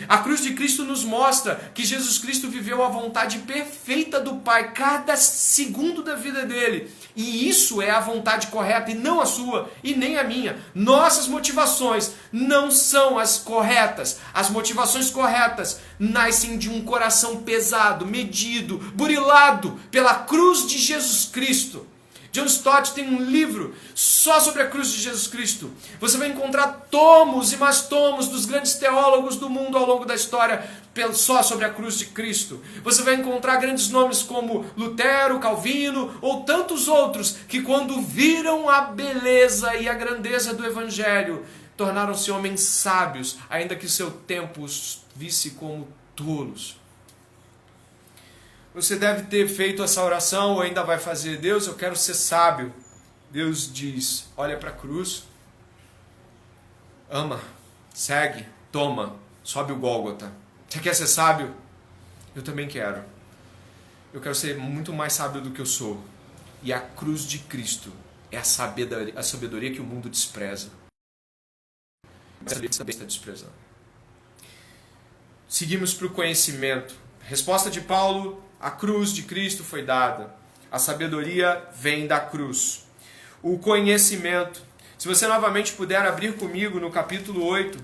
A cruz de Cristo nos mostra que Jesus Cristo viveu a vontade perfeita do Pai cada segundo da vida dele. E isso é a vontade correta e não a sua e nem a minha. Nossas motivações não são as corretas. As motivações corretas nascem de um coração pesado, medido, burilado pela cruz de Jesus Cristo. John Stott tem um livro só sobre a cruz de Jesus Cristo. Você vai encontrar tomos e mais tomos dos grandes teólogos do mundo ao longo da história só sobre a cruz de Cristo. Você vai encontrar grandes nomes como Lutero, Calvino ou tantos outros que, quando viram a beleza e a grandeza do Evangelho, tornaram-se homens sábios, ainda que seu tempo os visse como tolos. Você deve ter feito essa oração ou ainda vai fazer: Deus, eu quero ser sábio. Deus diz: olha para a cruz, ama, segue, toma, sobe o Gólgota. Você quer ser sábio? Eu também quero. Eu quero ser muito mais sábio do que eu sou. E a cruz de Cristo é a sabedoria que o mundo despreza. Também está desprezando. Seguimos para o conhecimento. Resposta de Paulo: a cruz de Cristo foi dada. A sabedoria vem da cruz. O conhecimento. Se você novamente puder abrir comigo no capítulo 8,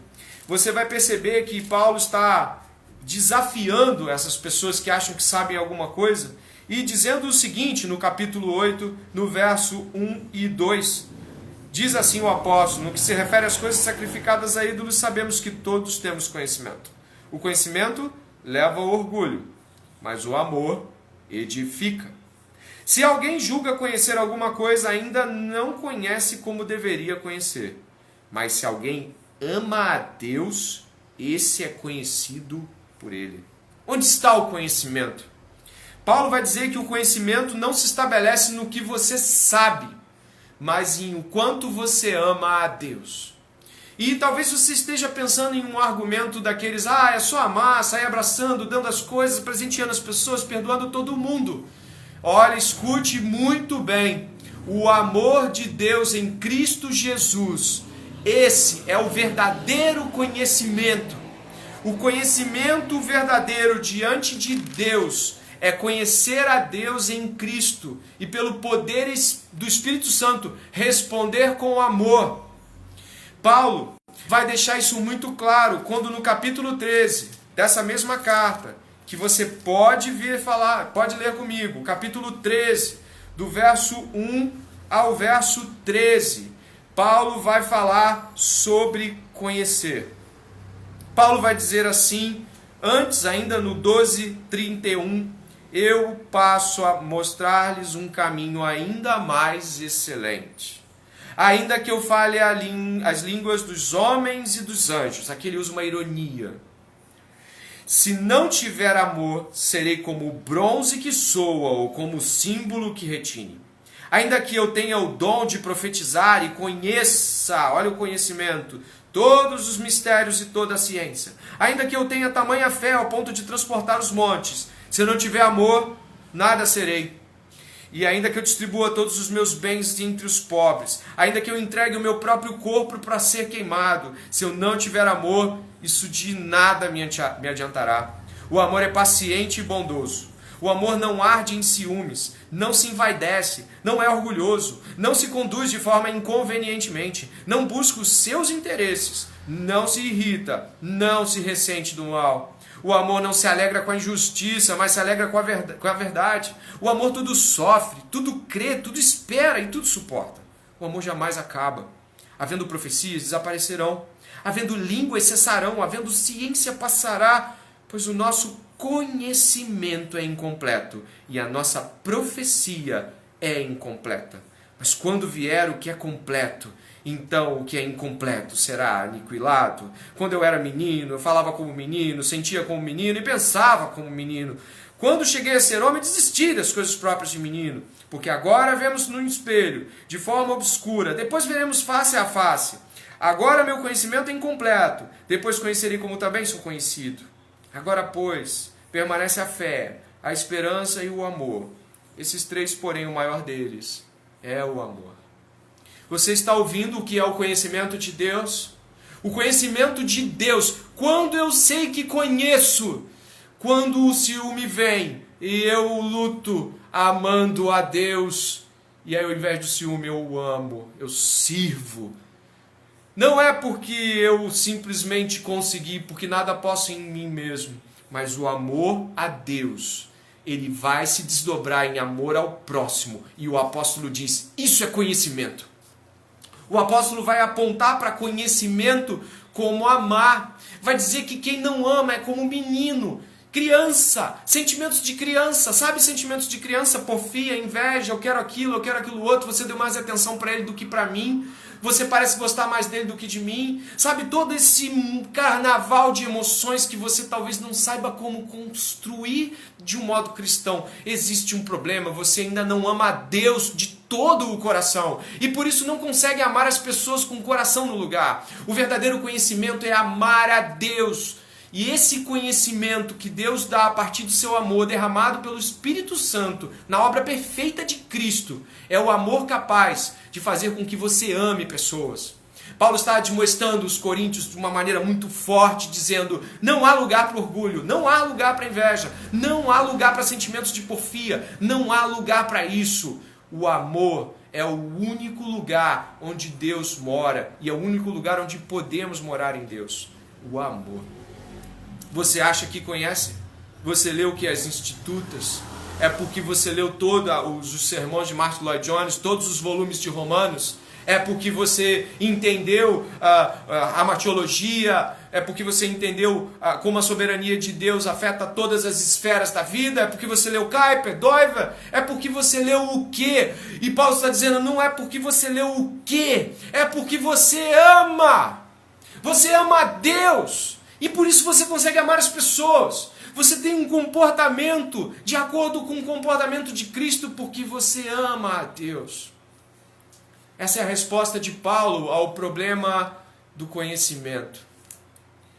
você vai perceber que Paulo está desafiando essas pessoas que acham que sabem alguma coisa e dizendo o seguinte no capítulo 8, no verso 1 e 2. Diz assim o apóstolo: no que se refere às coisas sacrificadas a ídolos, sabemos que todos temos conhecimento. O conhecimento leva ao orgulho, mas o amor edifica. Se alguém julga conhecer alguma coisa, ainda não conhece como deveria conhecer. Mas se alguém ama a Deus, esse é conhecido por ele. Onde está o conhecimento? Paulo vai dizer que o conhecimento não se estabelece no que você sabe, mas em o quanto você ama a Deus. E talvez você esteja pensando em um argumento daqueles: é só amar, sair abraçando, dando as coisas, presenteando as pessoas, perdoando todo mundo. Olha, escute muito bem. O amor de Deus em Cristo Jesus, esse é o verdadeiro conhecimento. O conhecimento verdadeiro diante de Deus é conhecer a Deus em Cristo e, pelo poder do Espírito Santo, responder com amor. Paulo vai deixar isso muito claro quando no capítulo 13 dessa mesma carta, que você pode pode ler comigo, capítulo 13, do verso 1 ao verso 13, Paulo vai falar sobre conhecer. Paulo vai dizer assim, antes ainda no 12:31, eu passo a mostrar-lhes um caminho ainda mais excelente. Ainda que eu fale as línguas dos homens e dos anjos. Aqui ele usa uma ironia. Se não tiver amor, serei como o bronze que soa ou como o símbolo que retine. Ainda que eu tenha o dom de profetizar e conheça, olha o conhecimento, todos os mistérios e toda a ciência. Ainda que eu tenha tamanha fé ao ponto de transportar os montes, se eu não tiver amor, nada serei. E ainda que eu distribua todos os meus bens entre os pobres, ainda que eu entregue o meu próprio corpo para ser queimado, se eu não tiver amor, isso de nada me adiantará. O amor é paciente e bondoso. O amor não arde em ciúmes, não se envaidece, não é orgulhoso, não se conduz de forma inconvenientemente, não busca os seus interesses, não se irrita, não se ressente do mal. O amor não se alegra com a injustiça, mas se alegra com a verdade. O amor tudo sofre, tudo crê, tudo espera e tudo suporta. O amor jamais acaba. Havendo profecias, desaparecerão. Havendo línguas, cessarão. Havendo ciência, passará. Pois o nosso conhecimento é incompleto e a nossa profecia é incompleta. Mas quando vier o que é completo, então o que é incompleto será aniquilado. Quando eu era menino, eu falava como menino, sentia como menino e pensava como menino. Quando cheguei a ser homem, desisti das coisas próprias de menino. Porque agora vemos no espelho, de forma obscura, depois veremos face a face. Agora meu conhecimento é incompleto, depois conhecerei como também sou conhecido. Agora, pois, permanece a fé, a esperança e o amor. Esses três, porém, o maior deles é o amor. Você está ouvindo o que é o conhecimento de Deus? O conhecimento de Deus, quando eu sei que conheço, quando o ciúme vem e eu luto amando a Deus, e aí ao invés do ciúme eu o amo, eu sirvo. Não é porque eu simplesmente consegui, porque nada posso em mim mesmo, mas o amor a Deus ele vai se desdobrar em amor ao próximo. E o apóstolo diz, isso é conhecimento. O apóstolo vai apontar para conhecimento como amar. Vai dizer que quem não ama é como um menino, criança, sentimentos de criança, sabe sentimentos de criança? Porfia, inveja, eu quero aquilo outro, você deu mais atenção para ele do que para mim, você parece gostar mais dele do que de mim, sabe? Todo esse carnaval de emoções que você talvez não saiba como construir de um modo cristão. Existe um problema, você ainda não ama a Deus de todo o coração e por isso não consegue amar as pessoas com o coração no lugar. O verdadeiro conhecimento é amar a Deus. E esse conhecimento que Deus dá a partir do seu amor derramado pelo Espírito Santo na obra perfeita de Cristo é o amor capaz de fazer com que você ame pessoas. Paulo está admoestando os coríntios de uma maneira muito forte, dizendo, não há lugar para orgulho, não há lugar para inveja, não há lugar para sentimentos de porfia, não há lugar para isso. O amor é o único lugar onde Deus mora e é o único lugar onde podemos morar em Deus. O amor. Você acha que conhece? Você leu o que as Institutas? É porque você leu todos os sermões de Martin Lloyd Jones, todos os volumes de Romanos? É porque você entendeu a martiologia? É porque você entendeu como a soberania de Deus afeta todas as esferas da vida? É porque você leu Kuyper, Doiver? É porque você leu o quê? E Paulo está dizendo, não é porque você leu o quê? É porque você ama! Você ama a Deus! E por isso você consegue amar as pessoas. Você tem um comportamento de acordo com o comportamento de Cristo porque você ama a Deus. Essa é a resposta de Paulo ao problema do conhecimento.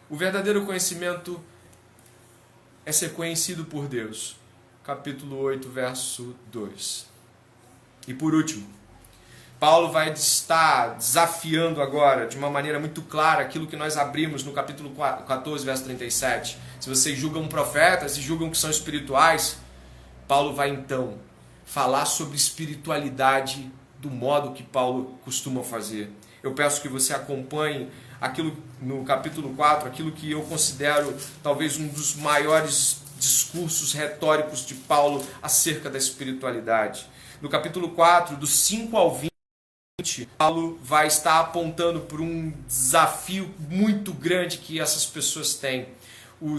O verdadeiro conhecimento é ser conhecido por Deus. Capítulo 8, verso 2. E por último, Paulo vai estar desafiando agora, de uma maneira muito clara, aquilo que nós abrimos no capítulo 14, verso 37. Se vocês julgam profetas e julgam que são espirituais, Paulo vai então falar sobre espiritualidade do modo que Paulo costuma fazer. Eu peço que você acompanhe aquilo no capítulo 4, aquilo que eu considero talvez um dos maiores discursos retóricos de Paulo acerca da espiritualidade. No capítulo 4, do 5 ao 20, Paulo vai estar apontando por um desafio muito grande que essas pessoas têm. O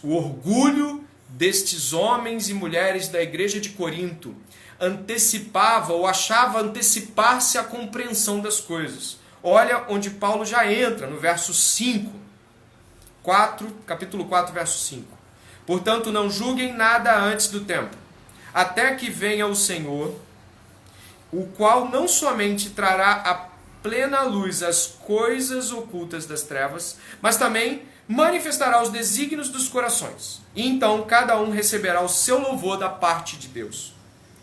orgulho destes homens e mulheres da igreja de Corinto antecipava ou achava antecipar-se a compreensão das coisas. Olha onde Paulo já entra, no verso 5. Capítulo 4, verso 5. Portanto, não julguem nada antes do tempo, até que venha o Senhor, o qual não somente trará à plena luz as coisas ocultas das trevas, mas também manifestará os desígnios dos corações. E então cada um receberá o seu louvor da parte de Deus.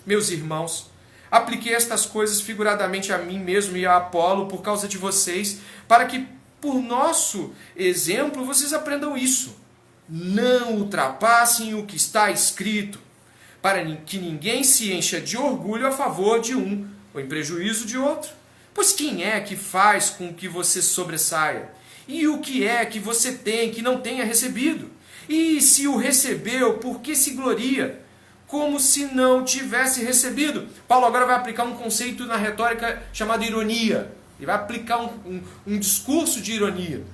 Meus irmãos, apliquei estas coisas figuradamente a mim mesmo e a Apolo por causa de vocês, para que, por nosso exemplo, vocês aprendam isso. Não ultrapassem o que está escrito, para que ninguém se encha de orgulho a favor de um ou em prejuízo de outro. Pois quem é que faz com que você sobressaia? E o que é que você tem que não tenha recebido? E se o recebeu, por que se gloria? Como se não tivesse recebido. Paulo agora vai aplicar um conceito na retórica chamado ironia. Ele vai aplicar um discurso de ironia.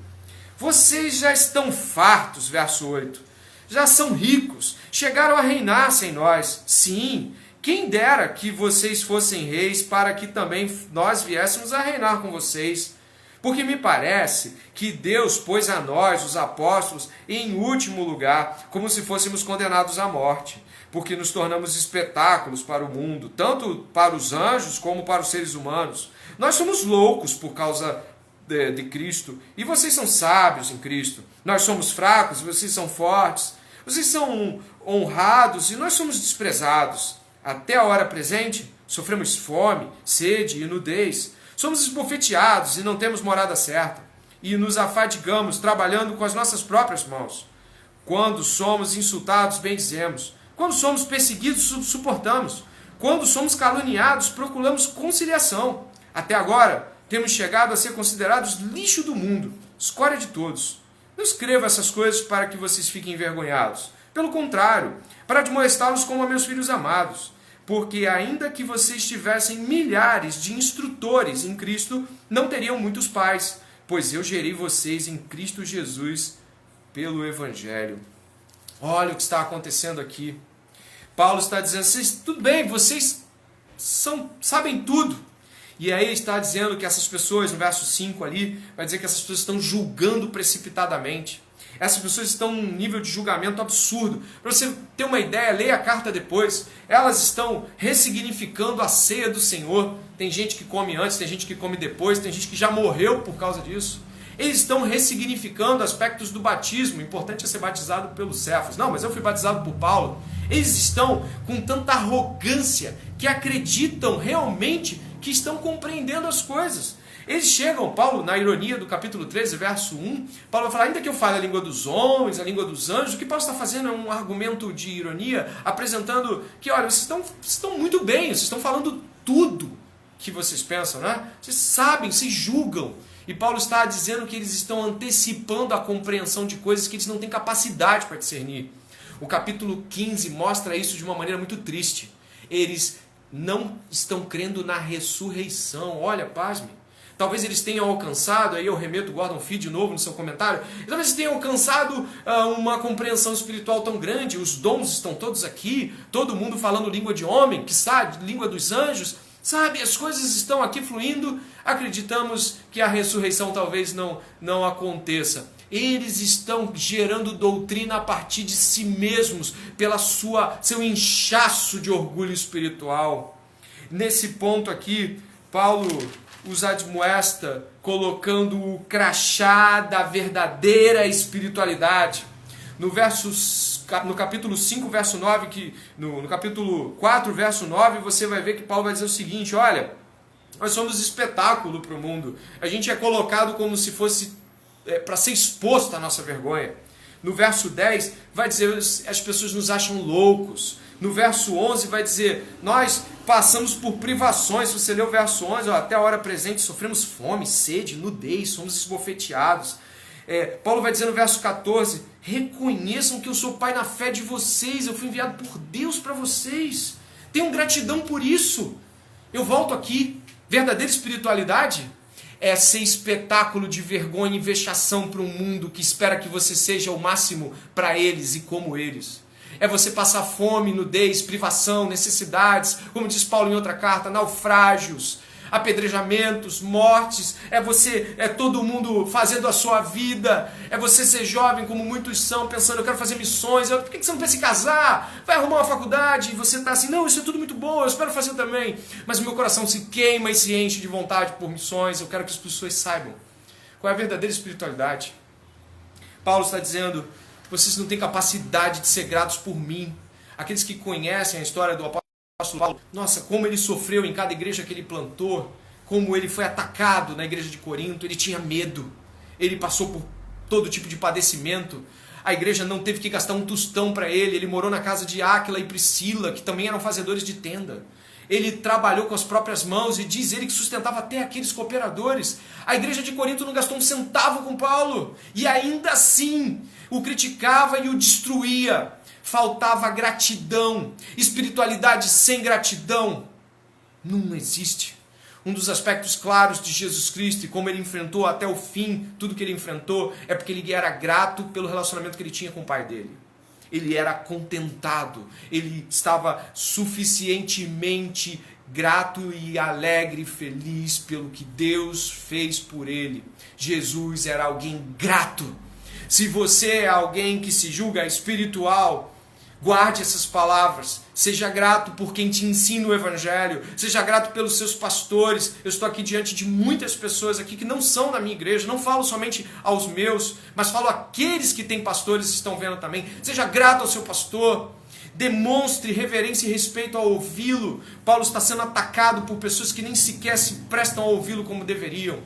Vocês já estão fartos, verso 8. Já são ricos, chegaram a reinar sem nós. Sim, quem dera que vocês fossem reis para que também nós viéssemos a reinar com vocês. Porque me parece que Deus pôs a nós, os apóstolos, em último lugar, como se fôssemos condenados à morte. Porque nos tornamos espetáculos para o mundo, tanto para os anjos como para os seres humanos. Nós somos loucos por causa de Cristo, e vocês são sábios em Cristo. Nós somos fracos, e vocês são fortes. Vocês são honrados, e nós somos desprezados. Até a hora presente, sofremos fome, sede e nudez. Somos esbofeteados e não temos morada certa. E nos afadigamos trabalhando com as nossas próprias mãos. Quando somos insultados, bendizemos. Quando somos perseguidos, suportamos. Quando somos caluniados, procuramos conciliação. Até agora, temos chegado a ser considerados lixo do mundo, escória de todos. Não escrevo essas coisas para que vocês fiquem envergonhados. Pelo contrário, para admoestá-los como a meus filhos amados. Porque ainda que vocês tivessem milhares de instrutores em Cristo, não teriam muitos pais, pois eu gerei vocês em Cristo Jesus pelo Evangelho. Olha o que está acontecendo aqui. Paulo está dizendo, tudo bem, vocês sabem tudo. E aí ele está dizendo que essas pessoas, no verso 5 ali, vai dizer que essas pessoas estão julgando precipitadamente. Essas pessoas estão num nível de julgamento absurdo. Para você ter uma ideia, leia a carta depois. Elas estão ressignificando a ceia do Senhor. Tem gente que come antes, tem gente que come depois, tem gente que já morreu por causa disso. Eles estão ressignificando aspectos do batismo. O importante é ser batizado pelos Cefas. Não, mas eu fui batizado por Paulo. Eles estão com tanta arrogância que acreditam realmente que estão compreendendo as coisas. Eles chegam, Paulo, na ironia do capítulo 13, verso 1, Paulo vai falar, ainda que eu fale a língua dos homens, a língua dos anjos, o que Paulo está fazendo é um argumento de ironia, apresentando que, olha, vocês estão muito bem, vocês estão falando tudo que vocês pensam, né? Vocês sabem, vocês julgam. E Paulo está dizendo que eles estão antecipando a compreensão de coisas que eles não têm capacidade para discernir. O capítulo 15 mostra isso de uma maneira muito triste. Eles não estão crendo na ressurreição. Olha, pasme. Talvez eles tenham alcançado, aí eu remeto o Gordon Fee de novo no seu comentário, talvez eles tenham alcançado uma compreensão espiritual tão grande, os dons estão todos aqui, todo mundo falando língua de homem, que sabe, língua dos anjos, sabe, as coisas estão aqui fluindo, acreditamos que a ressurreição talvez não aconteça. Eles estão gerando doutrina a partir de si mesmos, pela seu inchaço de orgulho espiritual. Nesse ponto aqui, Paulo os admoesta colocando o crachá da verdadeira espiritualidade. No capítulo 5, verso 9, no capítulo 4, verso 9, você vai ver que Paulo vai dizer o seguinte, olha, nós somos espetáculo para o mundo. A gente é colocado como se fosse para ser exposto à nossa vergonha. No verso 10, vai dizer, as pessoas nos acham loucos. No verso 11 vai dizer, nós passamos por privações. Se você ler o verso 11, até a hora presente sofremos fome, sede, nudez, somos esbofeteados. Paulo vai dizer no verso 14, reconheçam que eu sou pai na fé de vocês, eu fui enviado por Deus para vocês. Tenham gratidão por isso. Eu volto aqui, verdadeira espiritualidade é ser espetáculo de vergonha e vexação para um mundo que espera que você seja o máximo para eles e como eles. É você passar fome, nudez, privação, necessidades, como diz Paulo em outra carta, naufrágios, apedrejamentos, mortes, é todo mundo fazendo a sua vida, é você ser jovem como muitos são, pensando, eu quero fazer missões, por que você não pensa em casar? Vai arrumar uma faculdade, e você está assim, não, isso é tudo muito bom, eu espero fazer também, mas meu coração se queima e se enche de vontade por missões, eu quero que as pessoas saibam qual é a verdadeira espiritualidade. Paulo está dizendo, vocês não têm capacidade de ser gratos por mim. Aqueles que conhecem a história do apóstolo Paulo, nossa, como ele sofreu em cada igreja que ele plantou, como ele foi atacado na igreja de Corinto, ele tinha medo, ele passou por todo tipo de padecimento, a igreja não teve que gastar um tostão para ele morou na casa de Áquila e Priscila, que também eram fazedores de tenda. Ele trabalhou com as próprias mãos e diz ele que sustentava até aqueles cooperadores. A igreja de Corinto não gastou um centavo com Paulo e ainda assim o criticava e o destruía. Faltava gratidão. Espiritualidade sem gratidão não existe. Um dos aspectos claros de Jesus Cristo e como ele enfrentou até o fim tudo que ele enfrentou é porque ele era grato pelo relacionamento que ele tinha com o pai dele. Ele era contentado, ele estava suficientemente grato e alegre e feliz pelo que Deus fez por ele. Jesus era alguém grato. Se você é alguém que se julga espiritual, guarde essas palavras. Seja grato por quem te ensina o Evangelho. Seja grato pelos seus pastores. Eu estou aqui diante de muitas pessoas aqui que não são da minha igreja. Não falo somente aos meus, mas falo àqueles que têm pastores e estão vendo também. Seja grato ao seu pastor. Demonstre reverência e respeito ao ouvi-lo. Paulo está sendo atacado por pessoas que nem sequer se prestam a ouvi-lo como deveriam.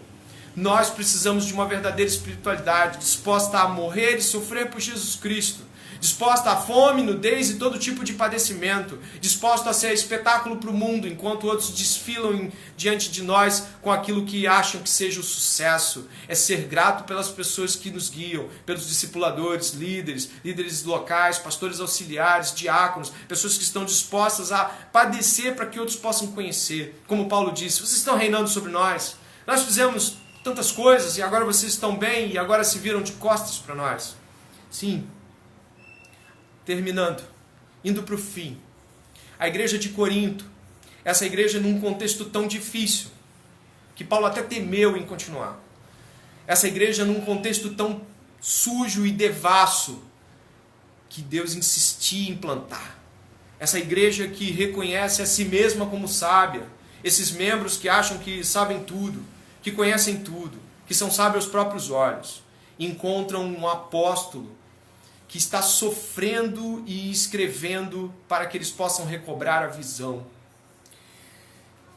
Nós precisamos de uma verdadeira espiritualidade, disposta a morrer e sofrer por Jesus Cristo, disposta à fome, nudez e todo tipo de padecimento, disposta a ser espetáculo para o mundo, enquanto outros desfilam diante de nós com aquilo que acham que seja o sucesso. É ser grato pelas pessoas que nos guiam, pelos discipuladores, líderes locais, pastores auxiliares, diáconos, pessoas que estão dispostas a padecer para que outros possam conhecer. Como Paulo disse, vocês estão reinando sobre nós. Nós fizemos tantas coisas e agora vocês estão bem e agora se viram de costas para nós. Sim. Terminando, indo para o fim. A igreja de Corinto, essa igreja num contexto tão difícil, que Paulo até temeu em continuar. Essa igreja num contexto tão sujo e devasso, que Deus insistia em plantar. Essa igreja que reconhece a si mesma como sábia. Esses membros que acham que sabem tudo, que conhecem tudo, que são sábios aos próprios olhos, encontram um apóstolo que está sofrendo e escrevendo para que eles possam recobrar a visão.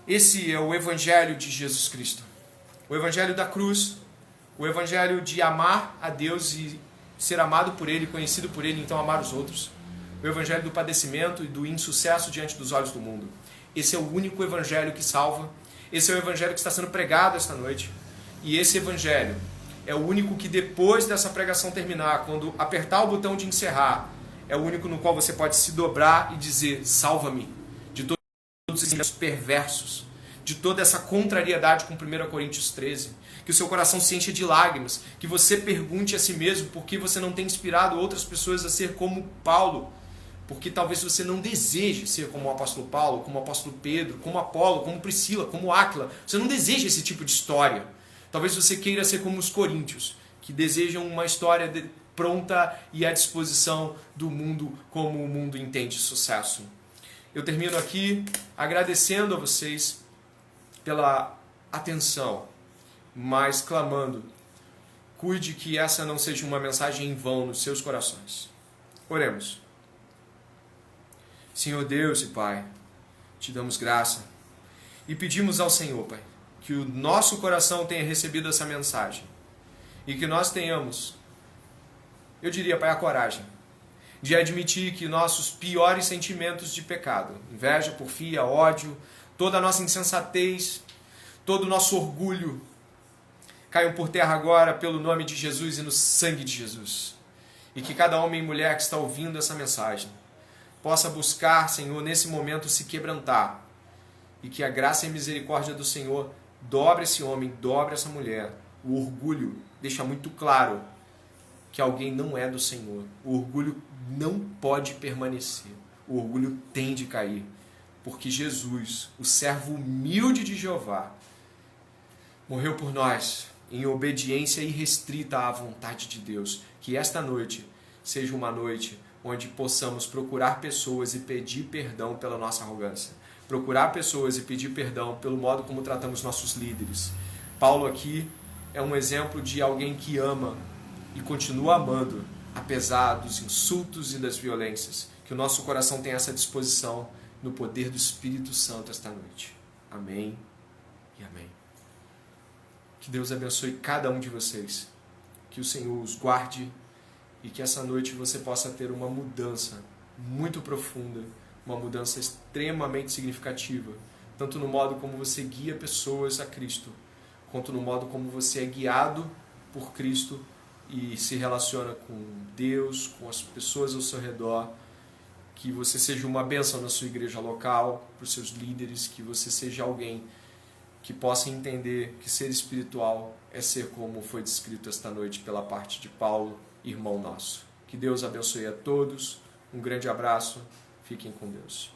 Esse é o Evangelho de Jesus Cristo. O Evangelho da cruz, o Evangelho de amar a Deus e ser amado por Ele, conhecido por Ele, então amar os outros. O Evangelho do padecimento e do insucesso diante dos olhos do mundo. Esse é o único Evangelho que salva. Esse é o Evangelho que está sendo pregado esta noite. E esse Evangelho é o único que depois dessa pregação terminar, quando apertar o botão de encerrar, é o único no qual você pode se dobrar e dizer, salva-me de todos esses perversos, de toda essa contrariedade com 1 Coríntios 13, que o seu coração se encha de lágrimas, que você pergunte a si mesmo por que você não tem inspirado outras pessoas a ser como Paulo, porque talvez você não deseje ser como o apóstolo Paulo, como o apóstolo Pedro, como Apolo, como Priscila, como Áquila. Você não deseja esse tipo de história. Talvez você queira ser como os coríntios, que desejam uma história pronta e à disposição do mundo como o mundo entende sucesso. Eu termino aqui agradecendo a vocês pela atenção, mas clamando, cuide que essa não seja uma mensagem em vão nos seus corações. Oremos. Senhor Deus e Pai, te damos graça e pedimos ao Senhor, Pai, que o nosso coração tenha recebido essa mensagem e que nós tenhamos, eu diria, Pai, a coragem de admitir que nossos piores sentimentos de pecado, inveja, porfia, ódio, toda a nossa insensatez, todo o nosso orgulho, caiam por terra agora pelo nome de Jesus e no sangue de Jesus. E que cada homem e mulher que está ouvindo essa mensagem possa buscar, Senhor, nesse momento se quebrantar. E que a graça e a misericórdia do Senhor dobre esse homem, dobre essa mulher. O orgulho deixa muito claro que alguém não é do Senhor. O orgulho não pode permanecer. O orgulho tem de cair. Porque Jesus, o servo humilde de Jeová, morreu por nós em obediência irrestrita à vontade de Deus. Que esta noite seja uma noite onde possamos procurar pessoas e pedir perdão pela nossa arrogância. Procurar pessoas e pedir perdão pelo modo como tratamos nossos líderes. Paulo aqui é um exemplo de alguém que ama e continua amando, apesar dos insultos e das violências. Que o nosso coração tenha essa disposição no poder do Espírito Santo esta noite. Amém e amém. Que Deus abençoe cada um de vocês. Que o Senhor os guarde e que essa noite você possa ter uma mudança muito profunda, uma mudança extremamente significativa, tanto no modo como você guia pessoas a Cristo, quanto no modo como você é guiado por Cristo e se relaciona com Deus, com as pessoas ao seu redor. Que você seja uma bênção na sua igreja local, para os seus líderes, que você seja alguém que possa entender que ser espiritual é ser como foi descrito esta noite pela parte de Paulo, irmão nosso. Que Deus abençoe a todos, um grande abraço, fiquem com Deus.